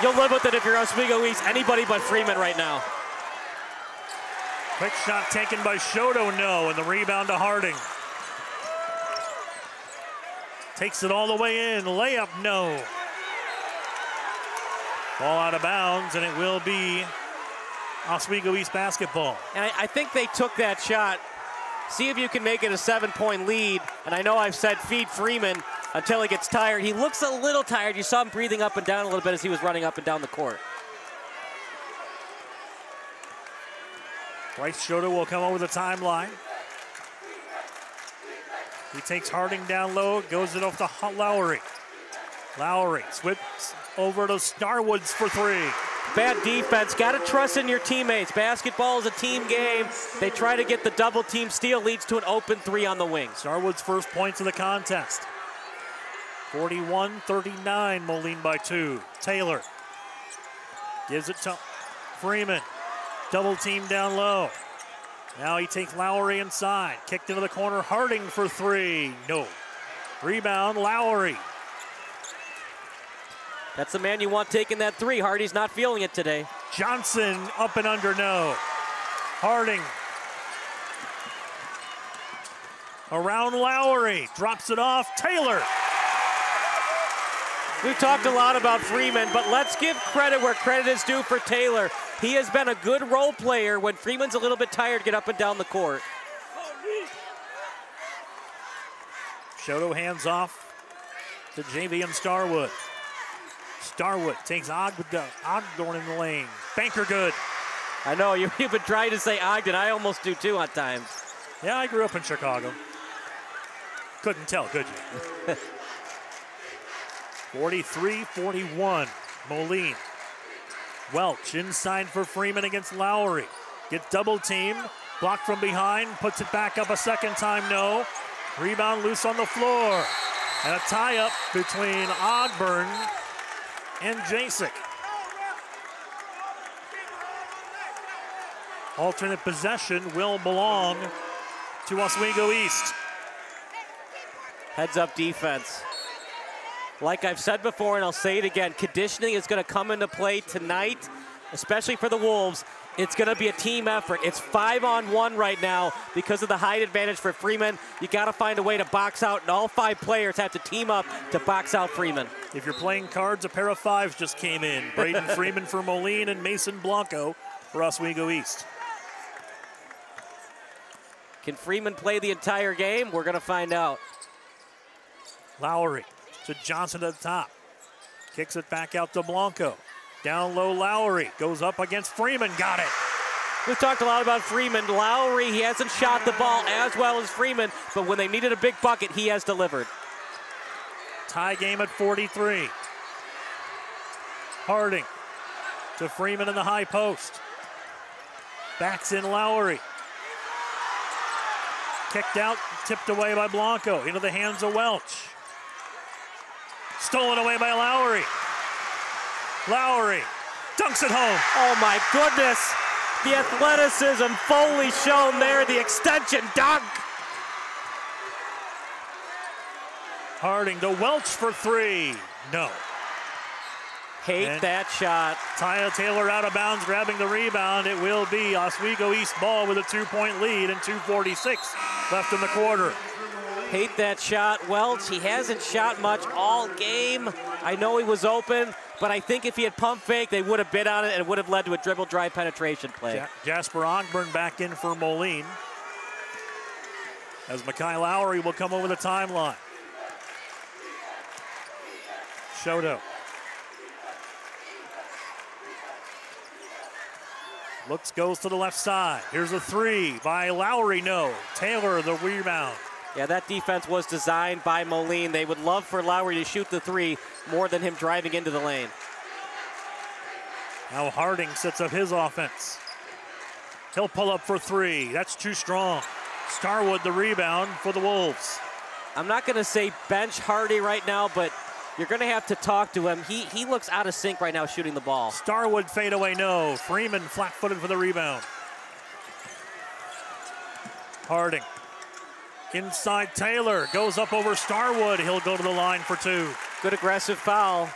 You'll live with it if you're Oswego East. Anybody but Freeman right now. Quick shot taken by Shoto, no, and the rebound to Harding. Takes it all the way in, layup, no. Ball out of bounds, and it will be Oswego East basketball. And I think they took that shot. See if you can make it a 7-point lead. And I know I've said feed Freeman until he gets tired. He looks a little tired. You saw him breathing up and down a little bit as he was running up and down the court. Bryce Schroeder will come over the timeline. He takes Harding down low, goes it off to Lowry. Lowry swips over to Starwoods for three. Bad defense. Got to trust in your teammates. Basketball is a team game. They try to get the double team steal, leads to an open three on the wing. Starwood's first points of the contest. 41-39, Moline by 2. Taylor gives it to Freeman. Double team down low. Now he takes Lowry inside. Kicked into the corner. Harding for three. No. Rebound, Lowry. That's the man you want taking that three. Hardy's not feeling it today. Johnson up and under, no. Harding. Around Lowry. Drops it off. Taylor. We've talked a lot about Freeman, but let's give credit where credit is due for Taylor. He has been a good role player when Freeman's a little bit tired, get up and down the court. Shoto hands off to Javian Starwood. Starwood takes Ogden in the lane. Banker good. I know, you've been trying to say Ogden. I almost do too at times. Yeah, I grew up in Chicago. Couldn't tell, could you? 43-41, Moline. Welch inside for Freeman against Lowry. Gets double teamed, blocked from behind, puts it back up a second time, no. Rebound loose on the floor. And a tie-up between Ogburn and Jasek. Alternate possession will belong to Oswego East. Heads up defense. Like I've said before, and I'll say it again, conditioning is going to come into play tonight, especially for the Wolves. It's going to be a team effort. It's 5-on-1 right now because of the height advantage for Freeman. You got to find a way to box out, and all 5 players have to team up to box out Freeman. If you're playing cards, a pair of 5s just came in. Braden Freeman for Moline and Mason Blanco for Oswego East. Can Freeman play the entire game? We're going to find out. Lowry to Johnson at the top. Kicks it back out to Blanco. Down low, Lowry goes up against Freeman. Got it. We've talked a lot about Freeman. Lowry, he hasn't shot the ball as well as Freeman, but when they needed a big bucket, he has delivered. Tie game at 43. Harding to Freeman in the high post. Backs in Lowry. Kicked out, tipped away by Blanco. Into the hands of Welch. Stolen away by Lowry. Lowry dunks it home. Oh my goodness. The athleticism fully shown there, the extension dunk. Harding to Welch for three. No. Hate that shot. Tyler Taylor out of bounds, grabbing the rebound. It will be Oswego East ball with a 2-point lead and 2:46 left in the quarter. Hate that shot. Welch, he hasn't shot much all game. I know he was open, but I think if he had pump fake, they would have bid on it and it would have led to a dribble drive penetration play. Jasper Ogburn back in for Moline, as Mekhi Lowry will come over the timeline. Shoto. Looks, goes to the left side. Here's a three by Lowry, no. Taylor the rebound. Yeah, that defense was designed by Moline. They would love for Lowry to shoot the three more than him driving into the lane. Now Harding sets up his offense. He'll pull up for three. That's too strong. Starwood the rebound for the Wolves. I'm not going to say bench Hardy right now, but you're going to have to talk to him. He looks out of sync right now shooting the ball. Starwood fade away, no. Freeman flat-footed for the rebound. Harding. Inside Taylor, goes up over Starwood. He'll go to the line for two. Good aggressive foul.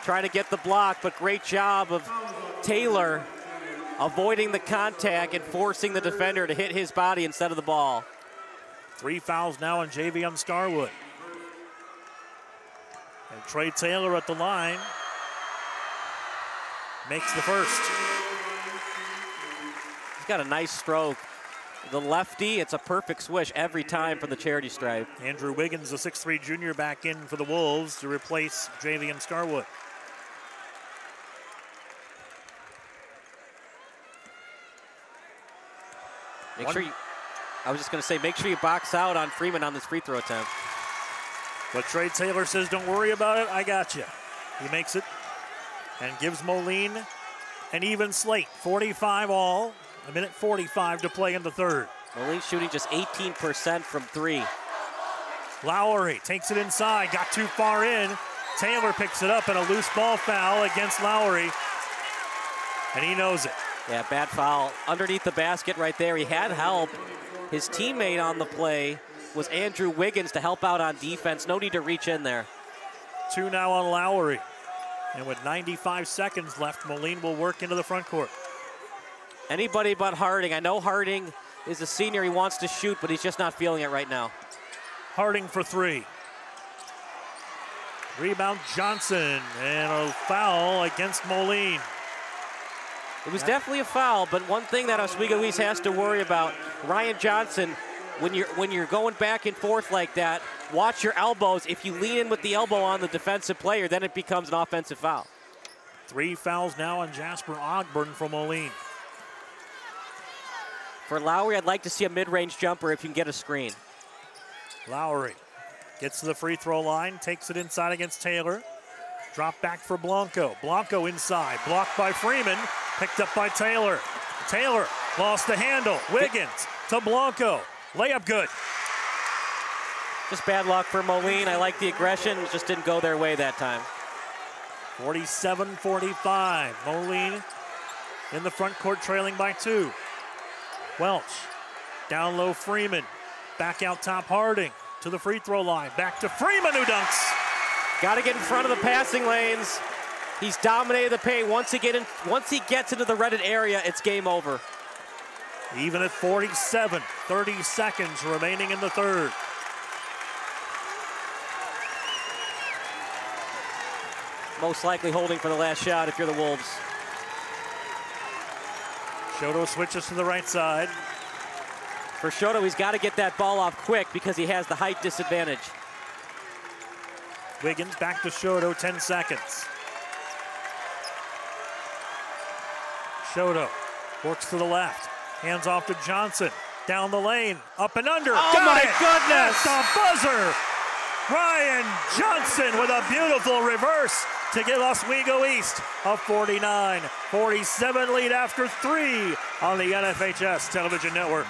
Trying to get the block, but great job of Taylor avoiding the contact and forcing the defender to hit his body instead of the ball. 3 fouls now on Javion Starwood. And Trey Taylor at the line makes the first. He's got a nice stroke. The lefty, it's a perfect swish every time from the charity stripe. Andrew Wiggins, the 6'3 junior, back in for the Wolves to replace Javion Starwood. I was just going to say, make sure you box out on Freeman on this free throw attempt. But Trey Taylor says, don't worry about it, I got you. He makes it and gives Moline an even slate. 45 all, a minute 45 to play in the third. Moline shooting just 18% from three. Lowry takes it inside, got too far in. Taylor picks it up and a loose ball foul against Lowry. And he knows it. Yeah, bad foul. Underneath the basket right there. He had help. His teammate on the play was Andrew Wiggins to help out on defense. No need to reach in there. 2 now on Lowry. And with 95 seconds left, Moline will work into the front court. Anybody but Harding. I know Harding is a senior. He wants to shoot, but he's just not feeling it right now. Harding for three. Rebound Johnson, and a foul against Moline. It was definitely a foul, but one thing that Oswego East has to worry about, Ryan Johnson, when you're going back and forth like that, watch your elbows. If you lean in with the elbow on the defensive player, then it becomes an offensive foul. 3 fouls now on Jasper Ogburn from Moline. For Lowry, I'd like to see a mid-range jumper if you can get a screen. Lowry gets to the free throw line, takes it inside against Taylor. Drop back for Blanco. Blanco inside, blocked by Freeman, picked up by Taylor. Taylor lost the handle. Wiggins to Blanco. Layup good. Just bad luck for Moline. I like the aggression. It just didn't go their way that time. 47-45. Moline in the front court trailing by 2. Welch down low Freeman. Back out top Harding to the free throw line. Back to Freeman who dunks. Got to get in front of the passing lanes. He's dominated the paint. Once he gets into the Reddit area, it's game over. Even at 47, 30 seconds remaining in the third. Most likely holding for the last shot if you're the Wolves. Shoto switches to the right side. For Shoto, he's got to get that ball off quick because he has the height disadvantage. Wiggins back to Shoto, 10 seconds. Shoto works to the left. Hands off to Johnson. Down the lane. Up and under. Oh my goodness! At the buzzer. Ryan Johnson with a beautiful reverse to give Oswego East a 49-47 lead after 3 on the NFHS television network.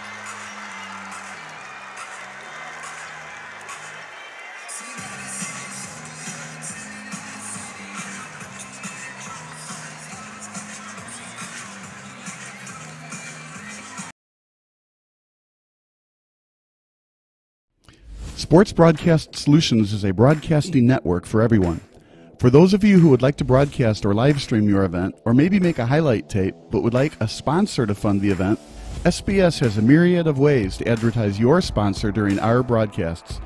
Sports Broadcast Solutions is a broadcasting network for everyone. For those of you who would like to broadcast or live stream your event, or maybe make a highlight tape but would like a sponsor to fund the event, SBS has a myriad of ways to advertise your sponsor during our broadcasts.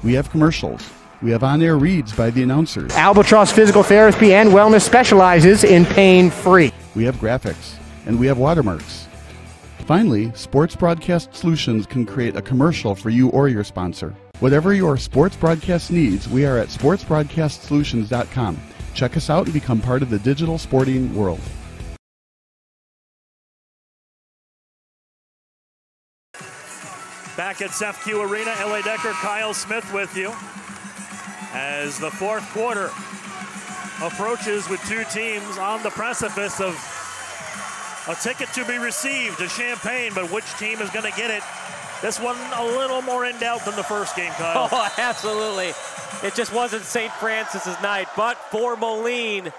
We have commercials. We have on-air reads by the announcers. Albatross Physical Therapy and Wellness specializes in pain-free. We have graphics, and we have watermarks. Finally, Sports Broadcast Solutions can create a commercial for you or your sponsor. Whatever your sports broadcast needs, we are at sportsbroadcastsolutions.com. Check us out and become part of the digital sporting world. Back at CEFCU Arena, L.A. Decker, Kyle Smith with you as the fourth quarter approaches with two teams on the precipice of a ticket to be received to Champaign, but which team is going to get it? This one a little more in doubt than the first game, Kyle. Oh, absolutely. It just wasn't St. Francis's night, but for Moline,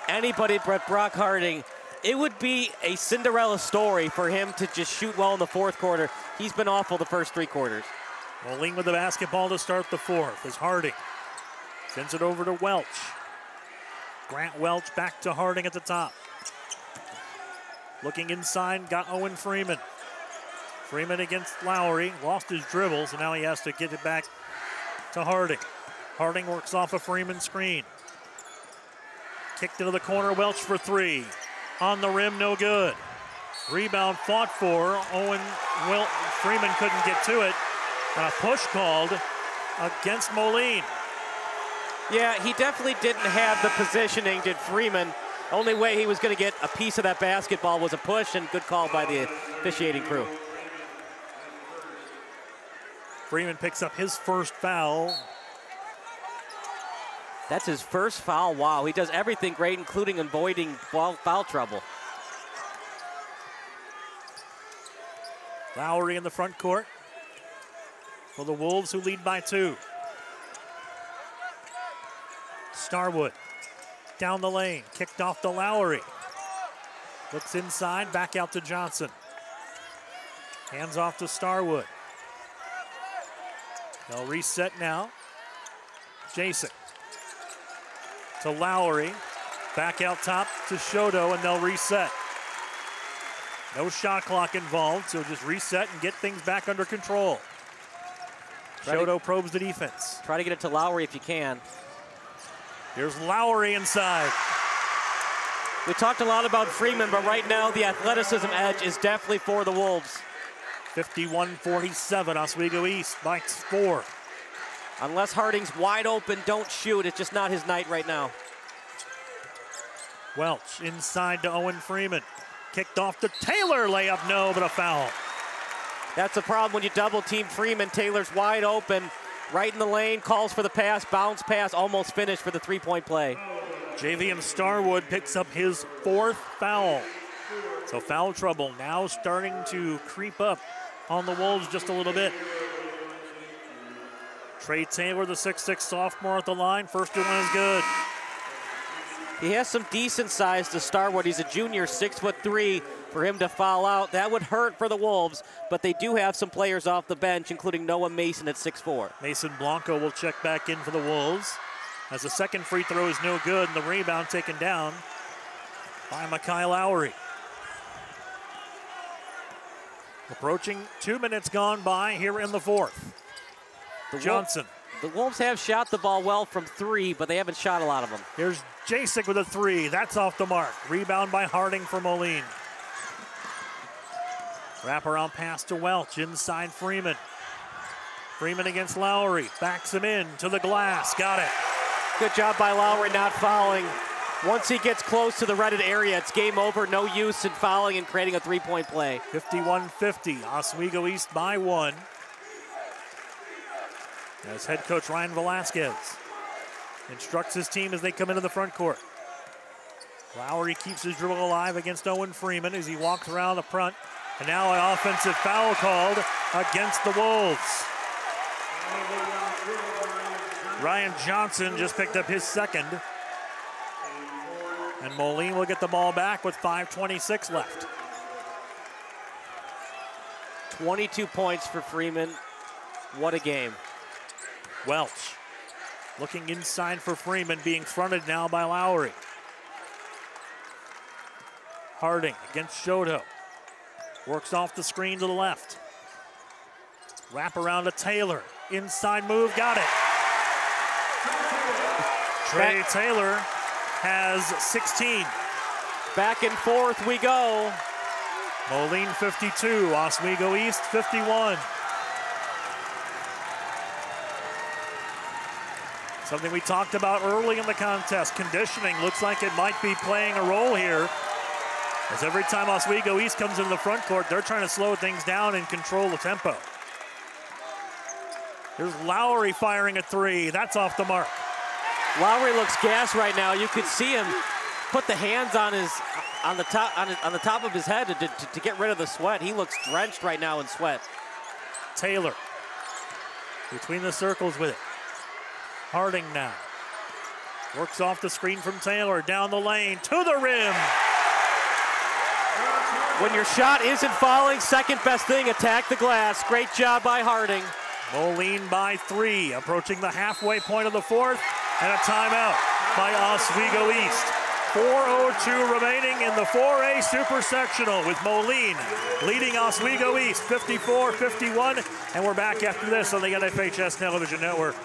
anybody but Brock Harding, it would be a Cinderella story for him to just shoot well in the fourth quarter. He's been awful the first three quarters. Moline with the basketball to start the fourth as Harding sends it over to Welch. Grant Welch back to Harding at the top. Looking inside, got Owen Freeman. Freeman against Lowry, lost his dribble, so now he has to get it back to Harding. Harding works off a Freeman screen. Kicked into the corner, Welch for three. On the rim, no good. Rebound fought for. Freeman couldn't get to it. And a push called against Moline. Yeah, he definitely didn't have the positioning, did Freeman. Only way he was going to get a piece of that basketball was a push, and good call by the officiating crew. Freeman picks up his first foul. That's his first foul. Wow, he does everything great, including avoiding foul trouble. Lowry in the front court for the Wolves, who lead by 2. Starwood down the lane, kicked off to Lowry. Looks inside, back out to Johnson. Hands off to Starwood. They'll reset now. Jason to Lowry. Back out top to Shoto, and they'll reset. No shot clock involved, so just reset and get things back under control. Shoto probes the defense. Try to get it to Lowry if you can. Here's Lowry inside. We talked a lot about Freeman, but right now the athleticism edge is definitely for the Wolves. 51-47, Oswego East by 4. Unless Harding's wide open, don't shoot. It's just not his night right now. Welch inside to Owen Freeman. Kicked off to Taylor, layup no, but a foul. That's the problem when you double team Freeman. Taylor's wide open, right in the lane, calls for the pass, bounce pass, almost finished for the three-point play. JVM Starwood picks up his 4th foul. So foul trouble now starting to creep up on the Wolves just a little bit. Trey Taylor, the 6'6 sophomore at the line. First one is good. He has some decent size to Starwood. He's a junior, 6'3". For him to foul out, that would hurt for the Wolves, but they do have some players off the bench, including Noah Mason at 6'4". Mason Blanco will check back in for the Wolves, as the second free throw is no good, and the rebound taken down by Mekhi Lowry. Approaching 2 minutes gone by here in the fourth. Johnson. The Wolves have shot the ball well from 3, but they haven't shot a lot of them. Here's Jacek with a 3. That's off the mark. Rebound by Harding for Moline. Wraparound pass to Welch. Inside Freeman. Freeman against Lowry. Backs him in to the glass. Got it. Good job by Lowry not fouling. Once he gets close to the redded area, it's game over. No use in fouling and creating a three-point play. 51-50. Oswego East by 1. As head coach Ryan Velasquez instructs his team as they come into the front court. Lowry keeps his dribble alive against Owen Freeman as he walks around the front. And now an offensive foul called against the Wolves. Ryan Johnson just picked up his second. And Moline will get the ball back with 5:26 left. 22 points for Freeman. What a game. Welch looking inside for Freeman, being fronted now by Lowry. Harding against Shoto. Works off the screen to the left. Wrap around to Taylor. Inside move, got it. Trey Taylor has 16. Back and forth we go. Moline 52, Oswego East 51. Something we talked about early in the contest. Conditioning looks like it might be playing a role here. As every time Oswego East comes into the front court, they're trying to slow things down and control the tempo. Here's Lowry firing a three. That's off the mark. Lowry looks gassed right now. You could see him put the hands on the top of his head to get rid of the sweat. He looks drenched right now in sweat. Taylor between the circles with it. Harding now works off the screen from Taylor down the lane to the rim. When your shot isn't falling, second best thing, attack the glass. Great job by Harding. Moline by 3, approaching the halfway point of the fourth, and a timeout by Oswego East. 4:02 remaining in the 4A Super Sectional, with Moline leading Oswego East 54-51, and we're back after this on the NFHS Television Network.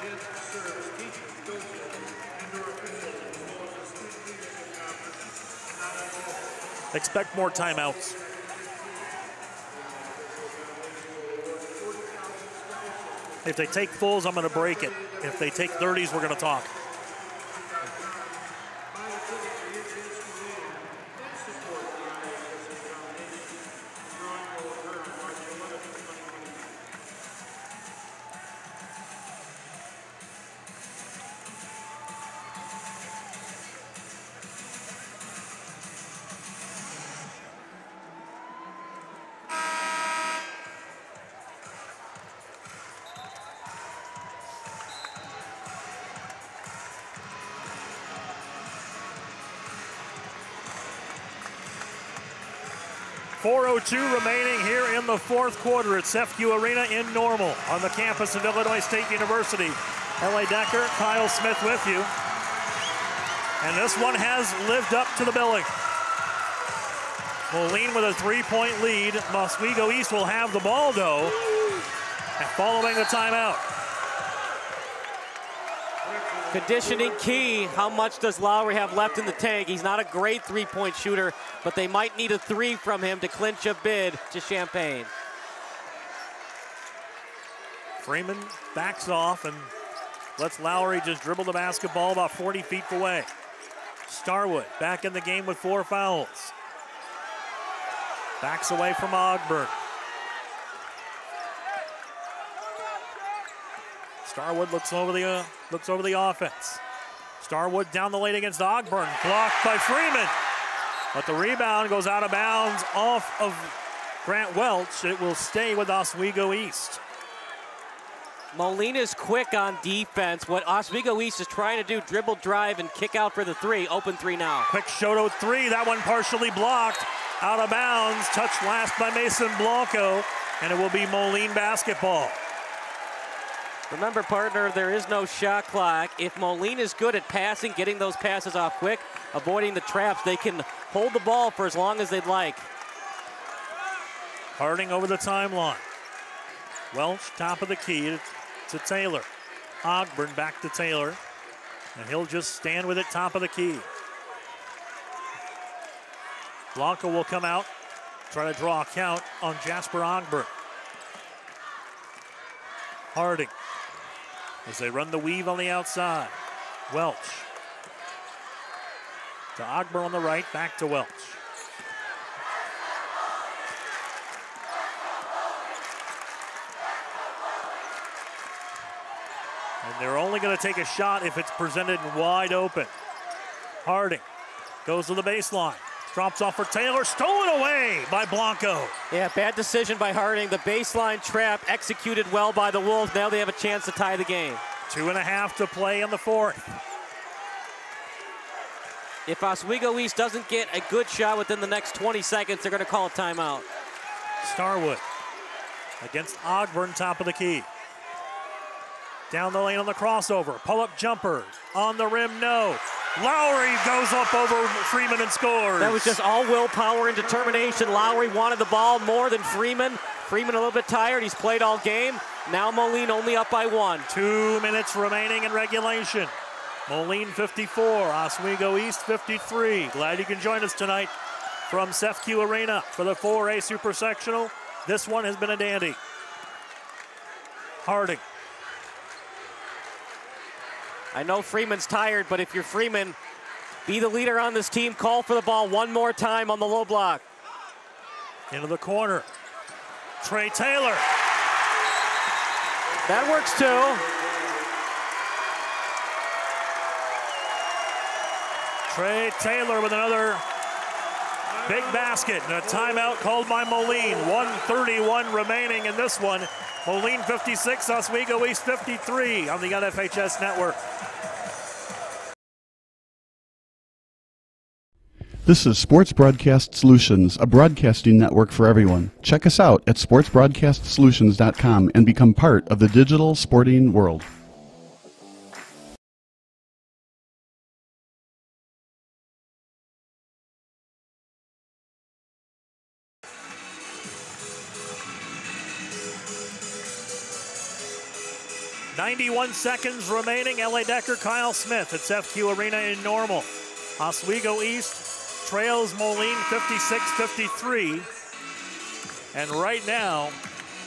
Expect more timeouts. If they take fulls, I'm going to break it. If they take 30s, we're going to talk. .402 remaining here in the fourth quarter at CEFCU Arena in Normal on the campus of Illinois State University. L.A. Decker, Kyle Smith with you. And this one has lived up to the billing. Moline with a 3-point lead. Oswego East will have the ball, though, following the timeout. Conditioning key. How much does Lowry have left in the tank? He's not a great three-point shooter, but they might need a three from him to clinch a bid to Champaign. Freeman backs off and lets Lowry just dribble the basketball about 40 feet away. Starwood back in the game with 4 fouls. Backs away from Ogburn. Starwood looks over the offense. Starwood down the lane against Ogburn, blocked by Freeman. But the rebound goes out of bounds off of Grant Welch. It will stay with Oswego East. Moline is quick on defense. What Oswego East is trying to do, dribble, drive, and kick out for the three. Open three now. Quick Shoto three, that one partially blocked. Out of bounds, touched last by Mason Blanco, and it will be Moline basketball. Remember, partner, there is no shot clock. If Moline is good at passing, getting those passes off quick, avoiding the traps, they can hold the ball for as long as they'd like. Harding over the timeline. Welch, top of the key to Taylor. Ogburn back to Taylor, and he'll just stand with it top of the key. Blanco will come out, try to draw a count on Jasper Ogburn. Harding, as they run the weave on the outside. Welch. To Ogburn on the right, back to Welch. And they're only going to take a shot if it's presented wide open. Harding goes to the baseline. Drops off for Taylor, stolen away by Blanco. Yeah, bad decision by Harding. The baseline trap executed well by the Wolves. Now they have a chance to tie the game. 2.5 to play in the fourth. If Oswego East doesn't get a good shot within the next 20 seconds, they're going to call a timeout. Starwood against Ogburn, top of the key. Down the lane on the crossover. Pull-up jumper. On the rim, no. Lowry goes up over Freeman and scores. That was just all willpower and determination. Lowry wanted the ball more than Freeman. Freeman a little bit tired. He's played all game. Now Moline only up by 1. 2 minutes remaining in regulation. Moline 54, Oswego East 53. Glad you can join us tonight from CEFCU Arena for the 4A Super Sectional. This one has been a dandy. Harding. I know Freeman's tired, but if you're Freeman, be the leader on this team. Call for the ball one more time on the low block. Into the corner. Trey Taylor. That works too. Trey Taylor with another big basket and a timeout called by Moline. 1:31 remaining in this one. Moline 56, Oswego East 53 on the NFHS Network. This is Sports Broadcast Solutions, a broadcasting network for everyone. Check us out at sportsbroadcastsolutions.com and become part of the digital sporting world. .91 seconds remaining. L.A. Decker, Kyle Smith at CEFCU Arena in Normal. Oswego East trails Moline 56-53. And right now,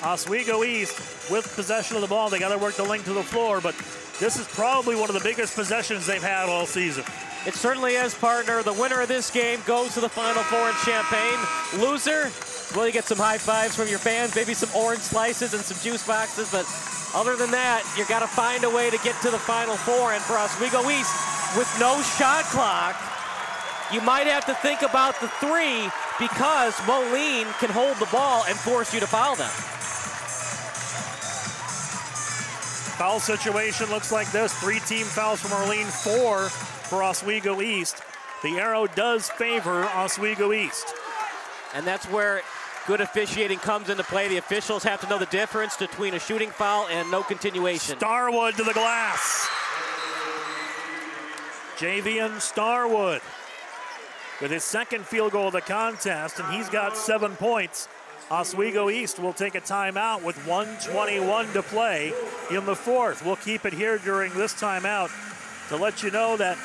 Oswego East with possession of the ball. They got to work the length to the floor, but this is probably one of the biggest possessions they've had all season. It certainly is, partner. The winner of this game goes to the Final Four in Champaign. Loser, well, you get some high fives from your fans, maybe some orange slices and some juice boxes, but other than that, you got to find a way to get to the Final Four. And for Oswego East, with no shot clock, you might have to think about the 3 because Moline can hold the ball and force you to foul them. Foul situation looks like this. 3 team fouls for Moline, 4 for Oswego East. The arrow does favor Oswego East. And that's where good officiating comes into play. The officials have to know the difference between a shooting foul and no continuation. Starwood to the glass. Javian Starwood with his second field goal of the contest, and he's got 7 points. Oswego East will take a timeout with 1:21 to play in the 4th. We'll keep it here during this timeout to let you know that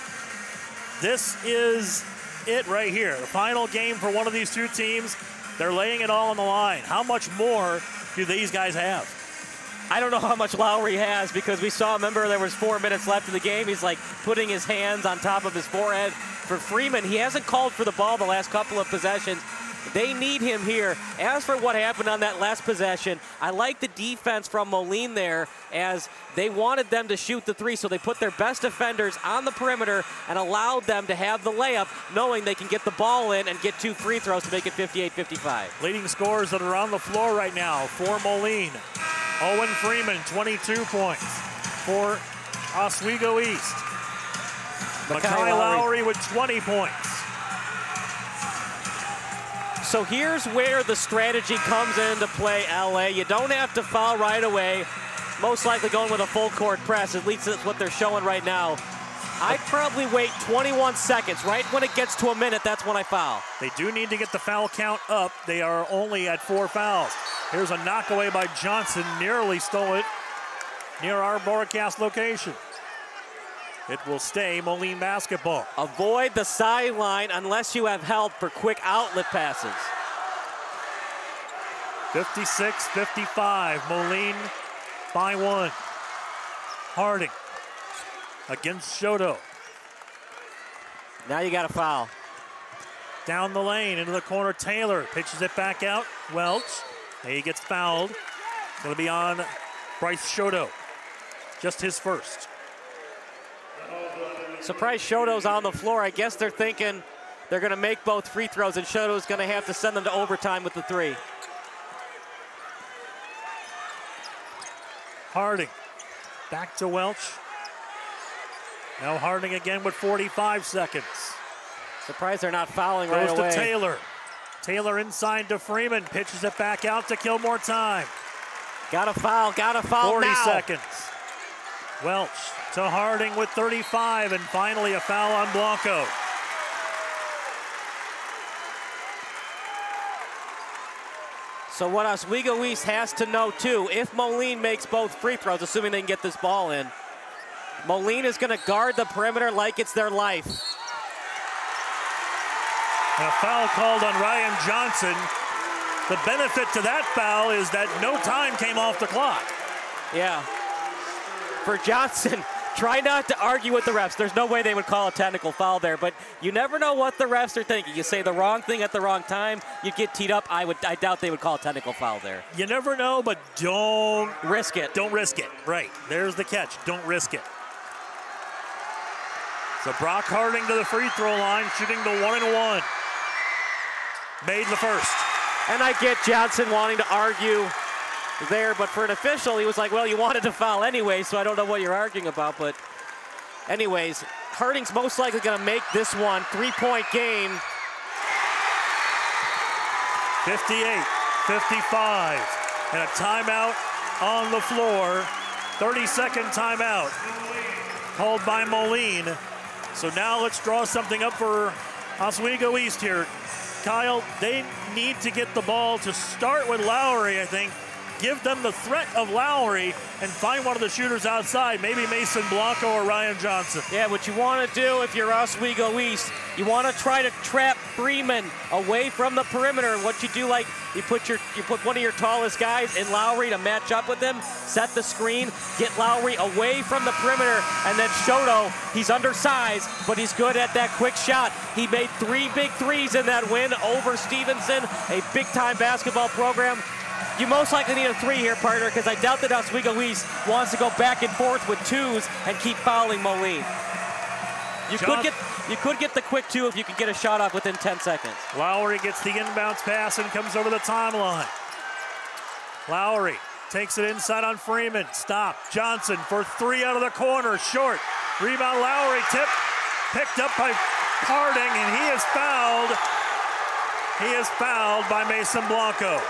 this is it right here. The final game for one of these 2 teams. They're laying it all on the line. How much more do these guys have? I don't know how much Lowry has because we saw, remember, there was 4 minutes left in the game. He's like putting his hands on top of his forehead. For Freeman, he hasn't called for the ball the last couple of possessions. They need him here. As for what happened on that last possession, I like the defense from Moline there as they wanted them to shoot the 3, so they put their best defenders on the perimeter and allowed them to have the layup, knowing they can get the ball in and get 2 free throws to make it 58-55. Leading scorers that are on the floor right now for Moline. Owen Freeman, 22 points for Oswego East. Makai Lowry with 20 points. So here's where the strategy comes into play, LA. You don't have to foul right away. Most likely going with a full court press. At least that's what they're showing right now. I'd probably wait 21 seconds. Right when it gets to a minute, that's when I foul. They do need to get the foul count up. They are only at 4 fouls. Here's a knockaway by Johnson. Nearly stole it near our broadcast location. It will stay Moline basketball. Avoid the sideline unless you have help for quick outlet passes. 56-55, Moline by 1. Harding against Shoto. Now you got a foul. Down the lane, into the corner, Taylor pitches it back out. Welch, he gets fouled. It's gonna be on Bryce Shoto. Just his first. Surprised Shoto's on the floor. I guess they're thinking they're going to make both free throws, and Shoto's going to have to send them to overtime with the 3. Harding back to Welch. Now Harding again with 45 seconds. Surprised they're not fouling right away. Goes to Taylor. Taylor inside to Freeman. Pitches it back out to kill more time. Got a foul 40 now. seconds. Welch to Harding with 35, and finally a foul on Blanco. So what Oswego East has to know too, if Moline makes both free throws, assuming they can get this ball in, Moline is going to guard the perimeter like it's their life. And a foul called on Ryan Johnson. The benefit to that foul is that no time came off the clock. Yeah. For Johnson, try not to argue with the refs. There's no way they would call a technical foul there, but you never know what the refs are thinking. You say the wrong thing at the wrong time, you get teed up. I doubt they would call a technical foul there. You never know, but don't risk it. Don't risk it. Right. There's the catch. Don't risk it. So Brock Harding to the free throw line, shooting the 1-and-1. Made the first. And I get Johnson wanting to argue there, but for an official, he was like, well, you wanted to foul anyway, so I don't know what you're arguing about. But anyways, Harding's most likely going to make this one. 3-point game. 58-55. And a timeout on the floor. 30-second timeout called by Moline. So now let's draw something up for Oswego East here. Kyle, they need to get the ball to start with Lowry, I think. Give them the threat of Lowry and find one of the shooters outside, maybe Mason Blanco or Ryan Johnson. Yeah, what you want to do if you're Oswego East, you want to try to trap Freeman away from the perimeter. What you do, like you put one of your tallest guys in Lowry to match up with him, set the screen, get Lowry away from the perimeter, and then Shoto, he's undersized, but he's good at that quick shot. He made 3 big threes in that win over Stevenson, a big-time basketball program. You most likely need a 3 here, partner, because I doubt that Oswego East wants to go back and forth with 2s and keep fouling Moline. You could get the quick 2 if you could get a shot off within 10 seconds. Lowry gets the inbounds pass and comes over the timeline. Lowry takes it inside on Freeman. Stop. Johnson for 3 out of the corner. Short. Rebound Lowry. Tip. Picked up by Harding, and he is fouled. He is fouled by Mason Blanco.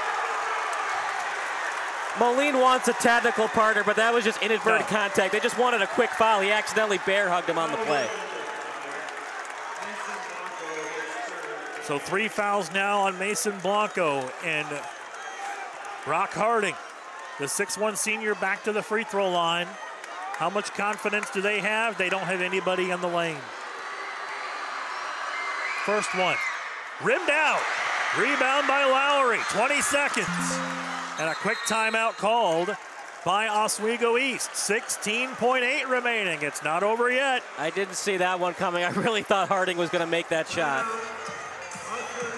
Moline wants a technical, partner, but that was just inadvertent contact. They just wanted a quick foul. He accidentally bear hugged him on the play. So 3 fouls now on Mason Blanco, and Brock Harding, the 6'1" senior, back to the free throw line. How much confidence do they have? They don't have anybody in the lane. First one, rimmed out. Rebound by Lowry, 20 seconds. And a quick timeout called by Oswego East. 16.8 remaining. It's not over yet. I didn't see that one coming. I really thought Harding was going to make that shot.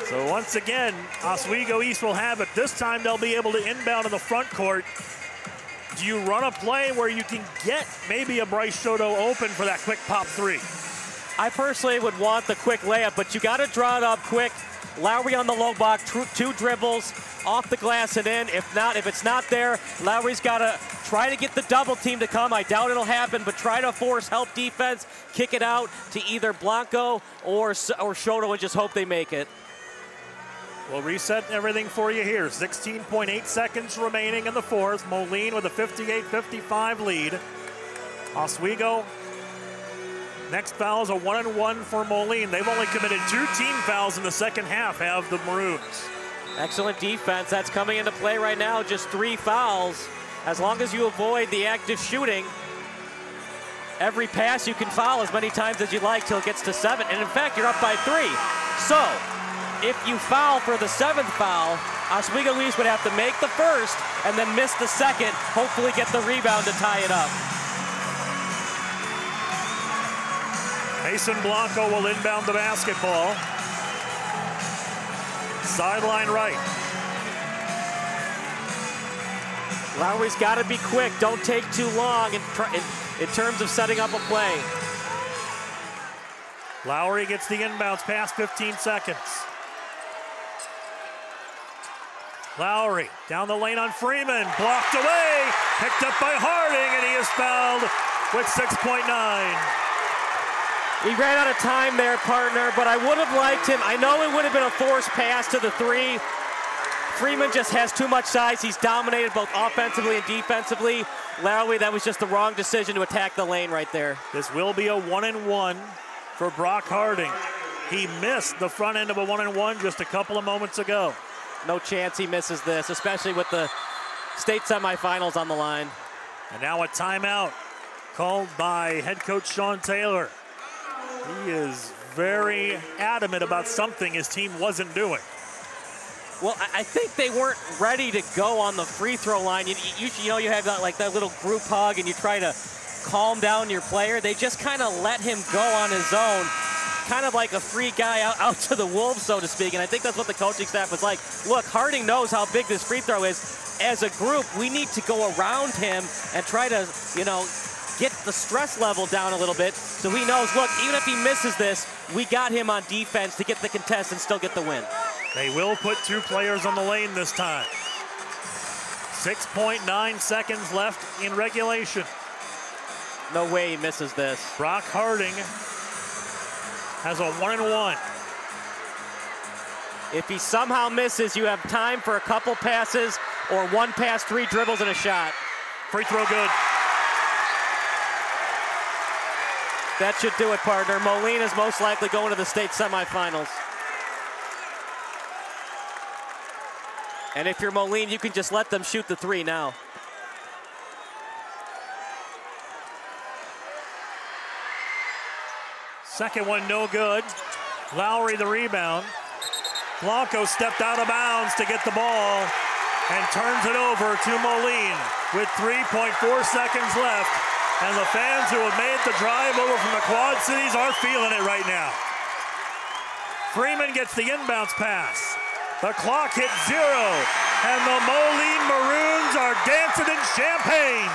So once again, Oswego East will have it. This time they'll be able to inbound in the front court. Do you run a play where you can get maybe a Bryce Shoto open for that quick pop 3? I personally would want the quick layup, but you got to draw it up quick. Lowry on the low block, 2 dribbles, off the glass and in. If it's not there, Lowry's got to try to get the double team to come. I doubt it'll happen, but try to force help defense, kick it out to either Blanco or Shoto and just hope they make it. We'll reset everything for you here. 16.8 seconds remaining in the fourth. Moline with a 58-55 lead. Oswego, next foul is a 1-and-1 for Moline. They've only committed 2 team fouls in the second half, have the Maroons. Excellent defense. That's coming into play right now. Just 3 fouls. As long as you avoid the active shooting, every pass you can foul as many times as you like till it gets to 7. And in fact, you're up by 3. So if you foul for the 7th foul, Oswego East would have to make the first and then miss the second, hopefully get the rebound to tie it up. Mason Blanco will inbound the basketball. Sideline right. Lowry's got to be quick. Don't take too long in terms of setting up a play. Lowry gets the inbounds pass, 15 seconds. Lowry down the lane on Freeman, blocked away, picked up by Harding, and he is fouled with 6.9. He ran out of time there, partner, but I would have liked him. I know it would have been a forced pass to the 3. Freeman just has too much size. He's dominated both offensively and defensively. Lowry, that was just the wrong decision to attack the lane right there. This will be a 1-and-1 for Brock Harding. He missed the front end of a 1-and-1 just a couple of moments ago. No chance he misses this, especially with the state semifinals on the line. And now a timeout called by head coach Sean Taylor. He is very adamant about something his team wasn't doing. Well, I think they weren't ready to go on the free throw line. You know, you have that, like that little group hug and you try to calm down your player. They just kind of let him go on his own, kind of like a free guy out to the wolves, so to speak. And I think that's what the coaching staff was like. Look, Harding knows how big this free throw is. As a group, we need to go around him and try to, you know, get the stress level down a little bit so he knows, look, even if he misses this, we got him on defense to get the contest and still get the win. They will put 2 players on the lane this time. 6.9 seconds left in regulation. No way he misses this. Brock Harding has a 1-and-1. If he somehow misses, you have time for a couple passes or 1 pass, 3 dribbles, and a shot. Free throw good. That should do it, partner. Moline is most likely going to the state semifinals. And if you're Moline, you can just let them shoot the 3 now. Second one, no good. Lowry the rebound. Blanco stepped out of bounds to get the ball and turns it over to Moline with 3.4 seconds left. And the fans who have made the drive over from the Quad Cities are feeling it right now. Freeman gets the inbounds pass. The clock hits 0, and the Moline Maroons are dancing in champagne.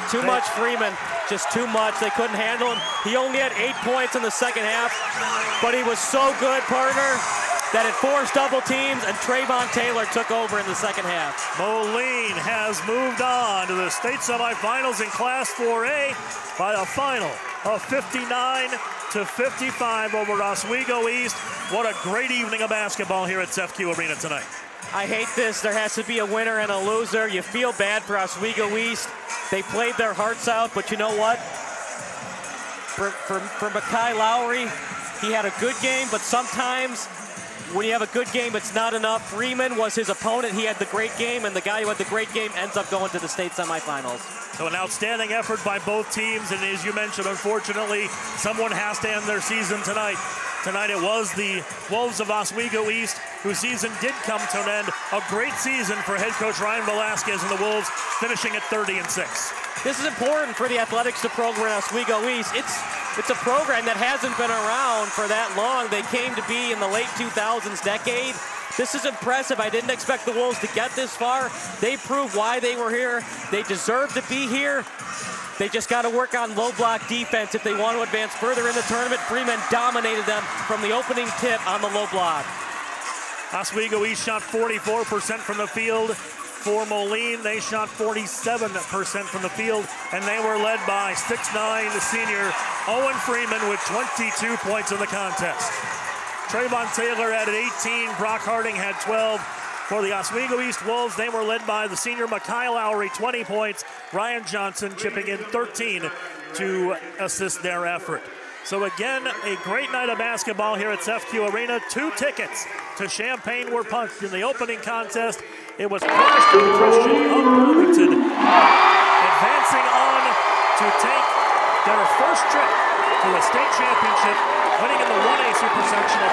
Too much Freeman, just too much. They couldn't handle him. He only had 8 points in the second half, but he was so good, partner, that it forced double teams, and Trayvon Taylor took over in the second half. Moline has moved on to the state semifinals in Class 4A by a final of 59-55 over Oswego East. What a great evening of basketball here at CEFCU Arena tonight. I hate this. There has to be a winner and a loser. You feel bad for Oswego East. They played their hearts out, but you know what? For Mekhi Lowry, he had a good game, but sometimes when you have a good game, it's not enough. Freeman was his opponent. He had the great game, and the guy who had the great game ends up going to the state semifinals. So an outstanding effort by both teams, and as you mentioned, unfortunately, someone has to end their season tonight. Tonight it was the Wolves of Oswego East, whose season did come to an end. A great season for head coach Ryan Velasquez and the Wolves, finishing at 30-6. This is important for the athletics program at Oswego East. It's a program that hasn't been around for that long. They came to be in the late 2000s decade. This is impressive. I didn't expect the Wolves to get this far. They proved why they were here. They deserve to be here. They just got to work on low block defense if they want to advance further in the tournament. Freeman dominated them from the opening tip on the low block. Oswego East shot 44% from the field. For Moline, they shot 47% from the field, and they were led by 6'9" senior Owen Freeman with 22 points in the contest. Trayvon Taylor added 18. Brock Harding had 12. For the Oswego East Wolves, they were led by the senior Mekhi Lowry, 20 points. Ryan Johnson chipping in 13 to assist their effort. So again, a great night of basketball here at CEFCU Arena. 2 tickets to Champaign were punched in the opening contest. It was Preston Christian of Bloomington advancing on to take their first trip to a state championship, winning in the 1A Super Sectional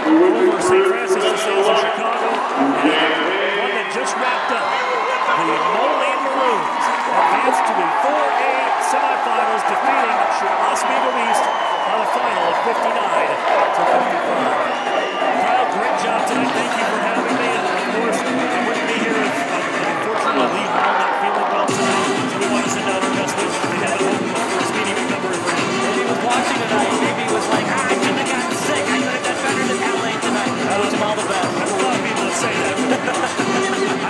58-28 over St. Francis de Sales of Chicago. And one that just wrapped up. The Moline Maroons advanced to the 4A semifinals, defeating Oswego East by the final of 59-55. Kyle, great job tonight. Thank you for having me. And of course, I wouldn't be here if, unfortunately, Lee Hall not feeling well tonight. So we want to send out our best wishes to have it over for a speedy recovery for him. If he was watching tonight, maybe he was like, I shouldn't have gotten sick. I could have done better than LA tonight. I wish him all the best. There's a lot of people that say that. I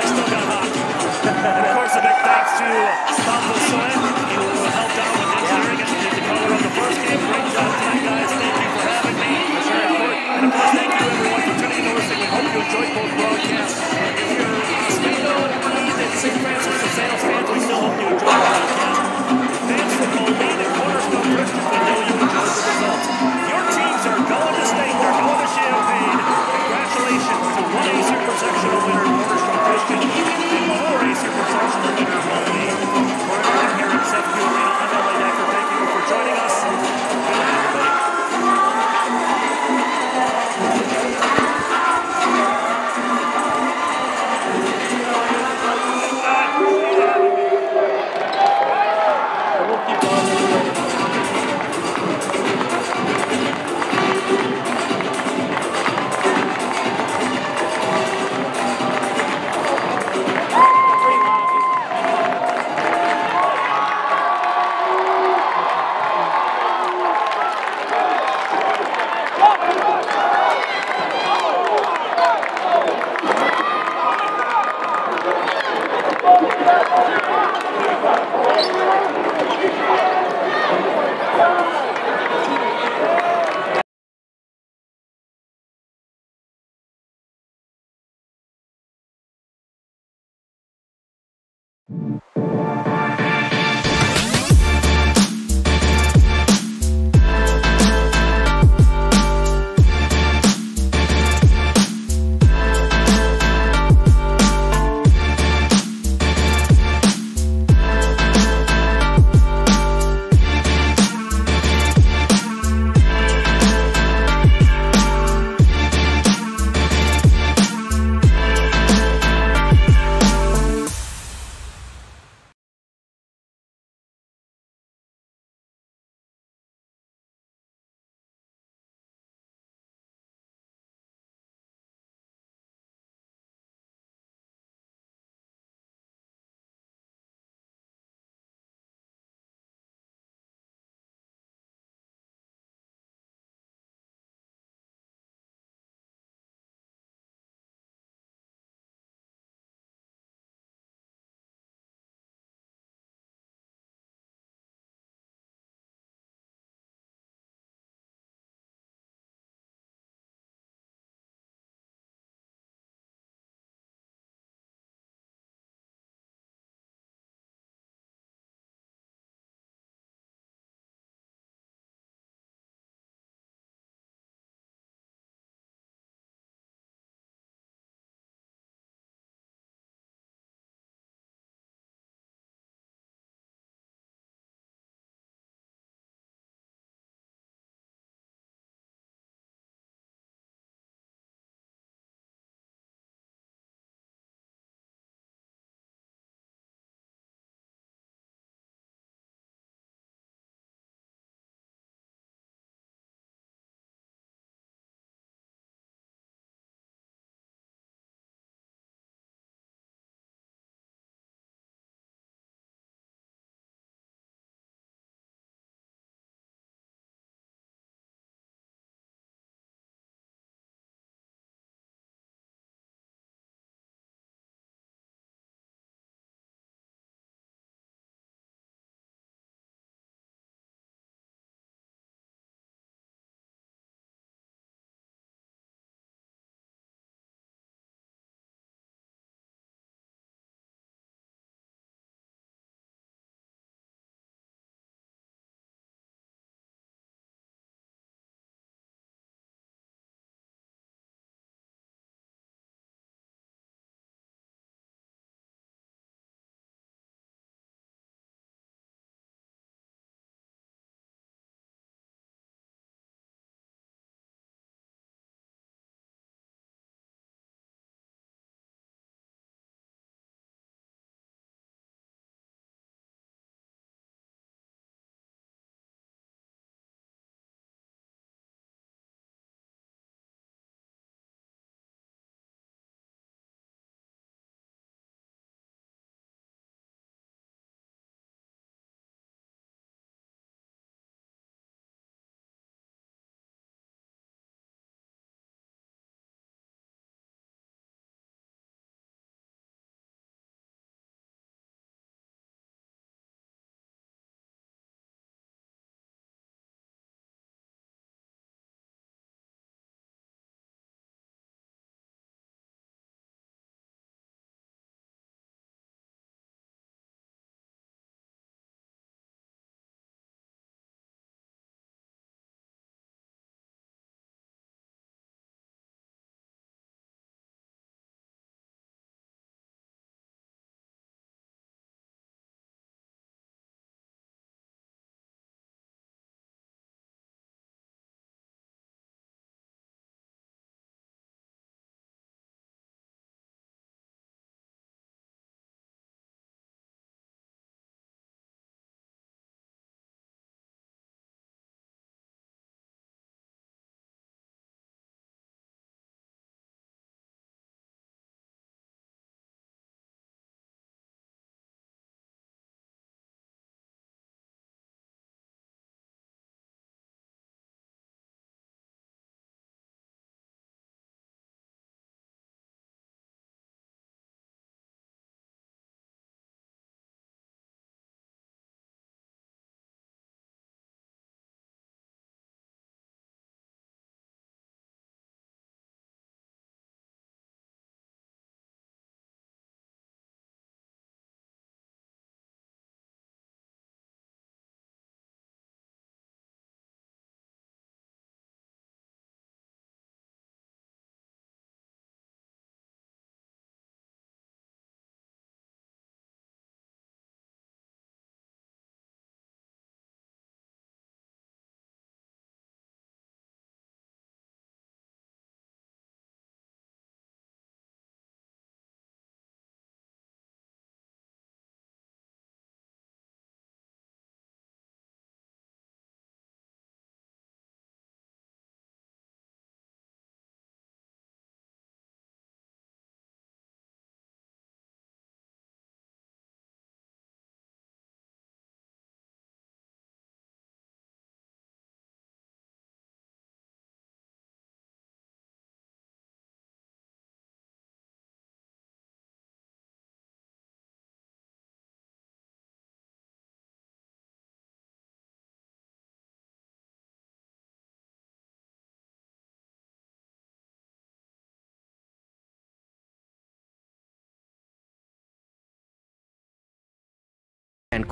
still got hockey. And of course, a big thanks to Papa Soen, who helped out with engineering and the color of the first game. Great job tonight, guys. Thank you for having me. And of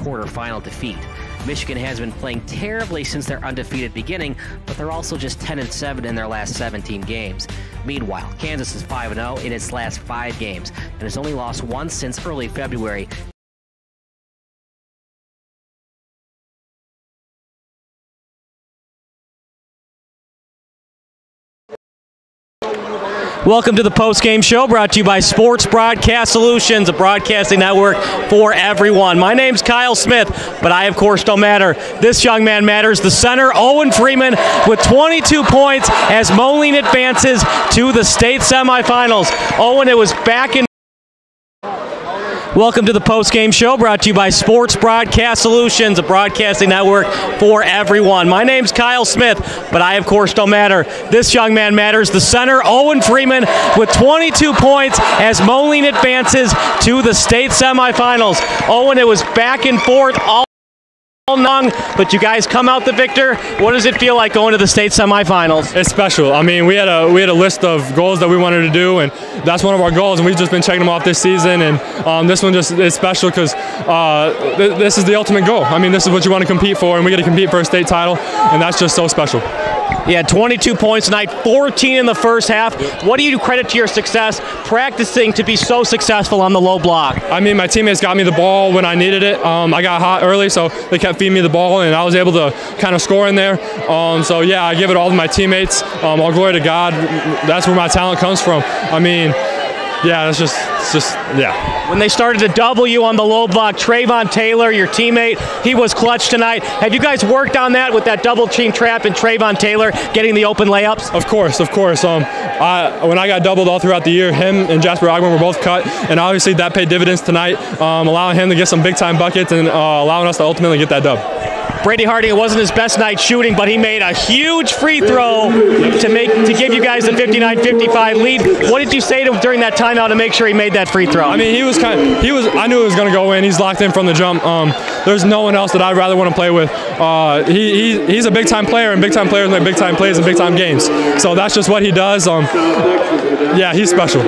quarterfinal defeat. Michigan has been playing terribly since their undefeated beginning, but they're also just 10-7 in their last 17 games. Meanwhile, Kansas is 5-0 in its last 5 games and has only lost once since early February. Welcome to the post-game show brought to you by Sports Broadcast Solutions, a broadcasting network for everyone. My name's Kyle Smith, but I, of course, don't matter. This young man matters. The center, Owen Freeman, with 22 points as Moline advances to the state semifinals. Owen, it was back in... Welcome to the post-game show brought to you by Sports Broadcast Solutions, a broadcasting network for everyone. My name's Kyle Smith, but I, of course, don't matter. This young man matters. The center, Owen Freeman, with 22 points as Moline advances to the state semifinals. Owen, it was back and forth all long, but you guys come out the victor. What does it feel like going to the state semifinals? It's special. I mean, we had a list of goals that we wanted to do, and that's one of our goals, and we've just been checking them off this season, and this one just is special because this is the ultimate goal. I mean, this is what you want to compete for, and we get to compete for a state title, and that's just so special. You had 22 points tonight, 14 in the first half. What do you credit to your success practicing to be so successful on the low block? I mean, my teammates got me the ball when I needed it. I got hot early, so they kept feeding me the ball, and I was able to kind of score in there. So, yeah, I give it all to my teammates. All glory to God. That's where my talent comes from. I mean, yeah, it's just, yeah. When they started to double you on the low block, Trayvon Taylor, your teammate, he was clutch tonight. Have you guys worked on that with that double team trap and Trayvon Taylor getting the open layups? Of course. When I got doubled all throughout the year, him and Jasper Ogman were both cut, and obviously that paid dividends tonight, allowing him to get some big-time buckets and allowing us to ultimately get that dub. Brady Harding, it wasn't his best night shooting, but he made a huge free throw to give you guys the 59-55 lead. What did you say to him during that timeout to make sure he made that free throw? I mean, I knew it was going to go in. He's locked in from the jump. There's no one else that I'd rather want to play with. He's a big-time player, and big-time players make big-time plays in big-time games. So that's just what he does. Yeah, he's special.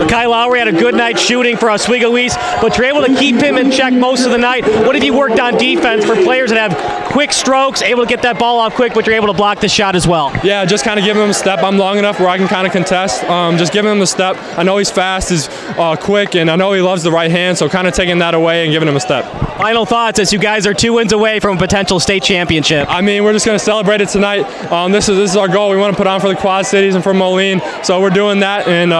Kyle Lowry had a good night shooting for Oswego East, but you're able to keep him in check most of the night. What have you worked on defense for players that have quick strokes, able to get that ball off quick, but you're able to block the shot as well? Yeah, just kind of giving him a step. I'm long enough where I can kind of contest. Just giving him a step. I know he's fast, he's quick, and I know he loves the right hand, so kind of taking that away and giving him a step. Final thoughts as you guys are 2 wins away from a potential state championship. I mean, we're just going to celebrate it tonight. This is our goal. We want to put on for the Quad Cities and for Moline, so we're doing that, and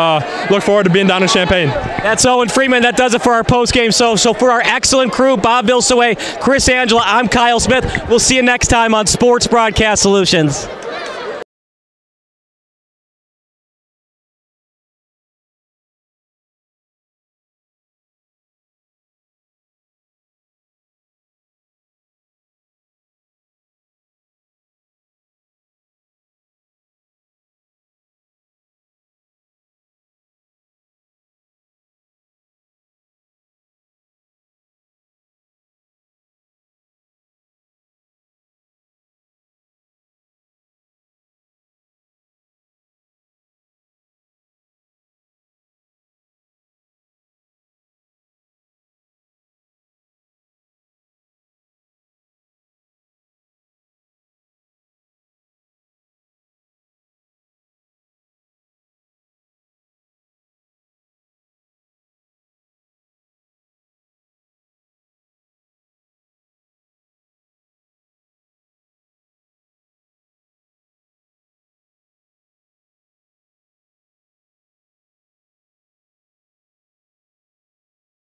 look forward to being down in Champaign. That's Owen Freeman. That does it for our post-game. So for our excellent crew, Bob Vilsaway, Chris Angela, I'm Kyle Smith. We'll see you next time on Sports Broadcast Solutions.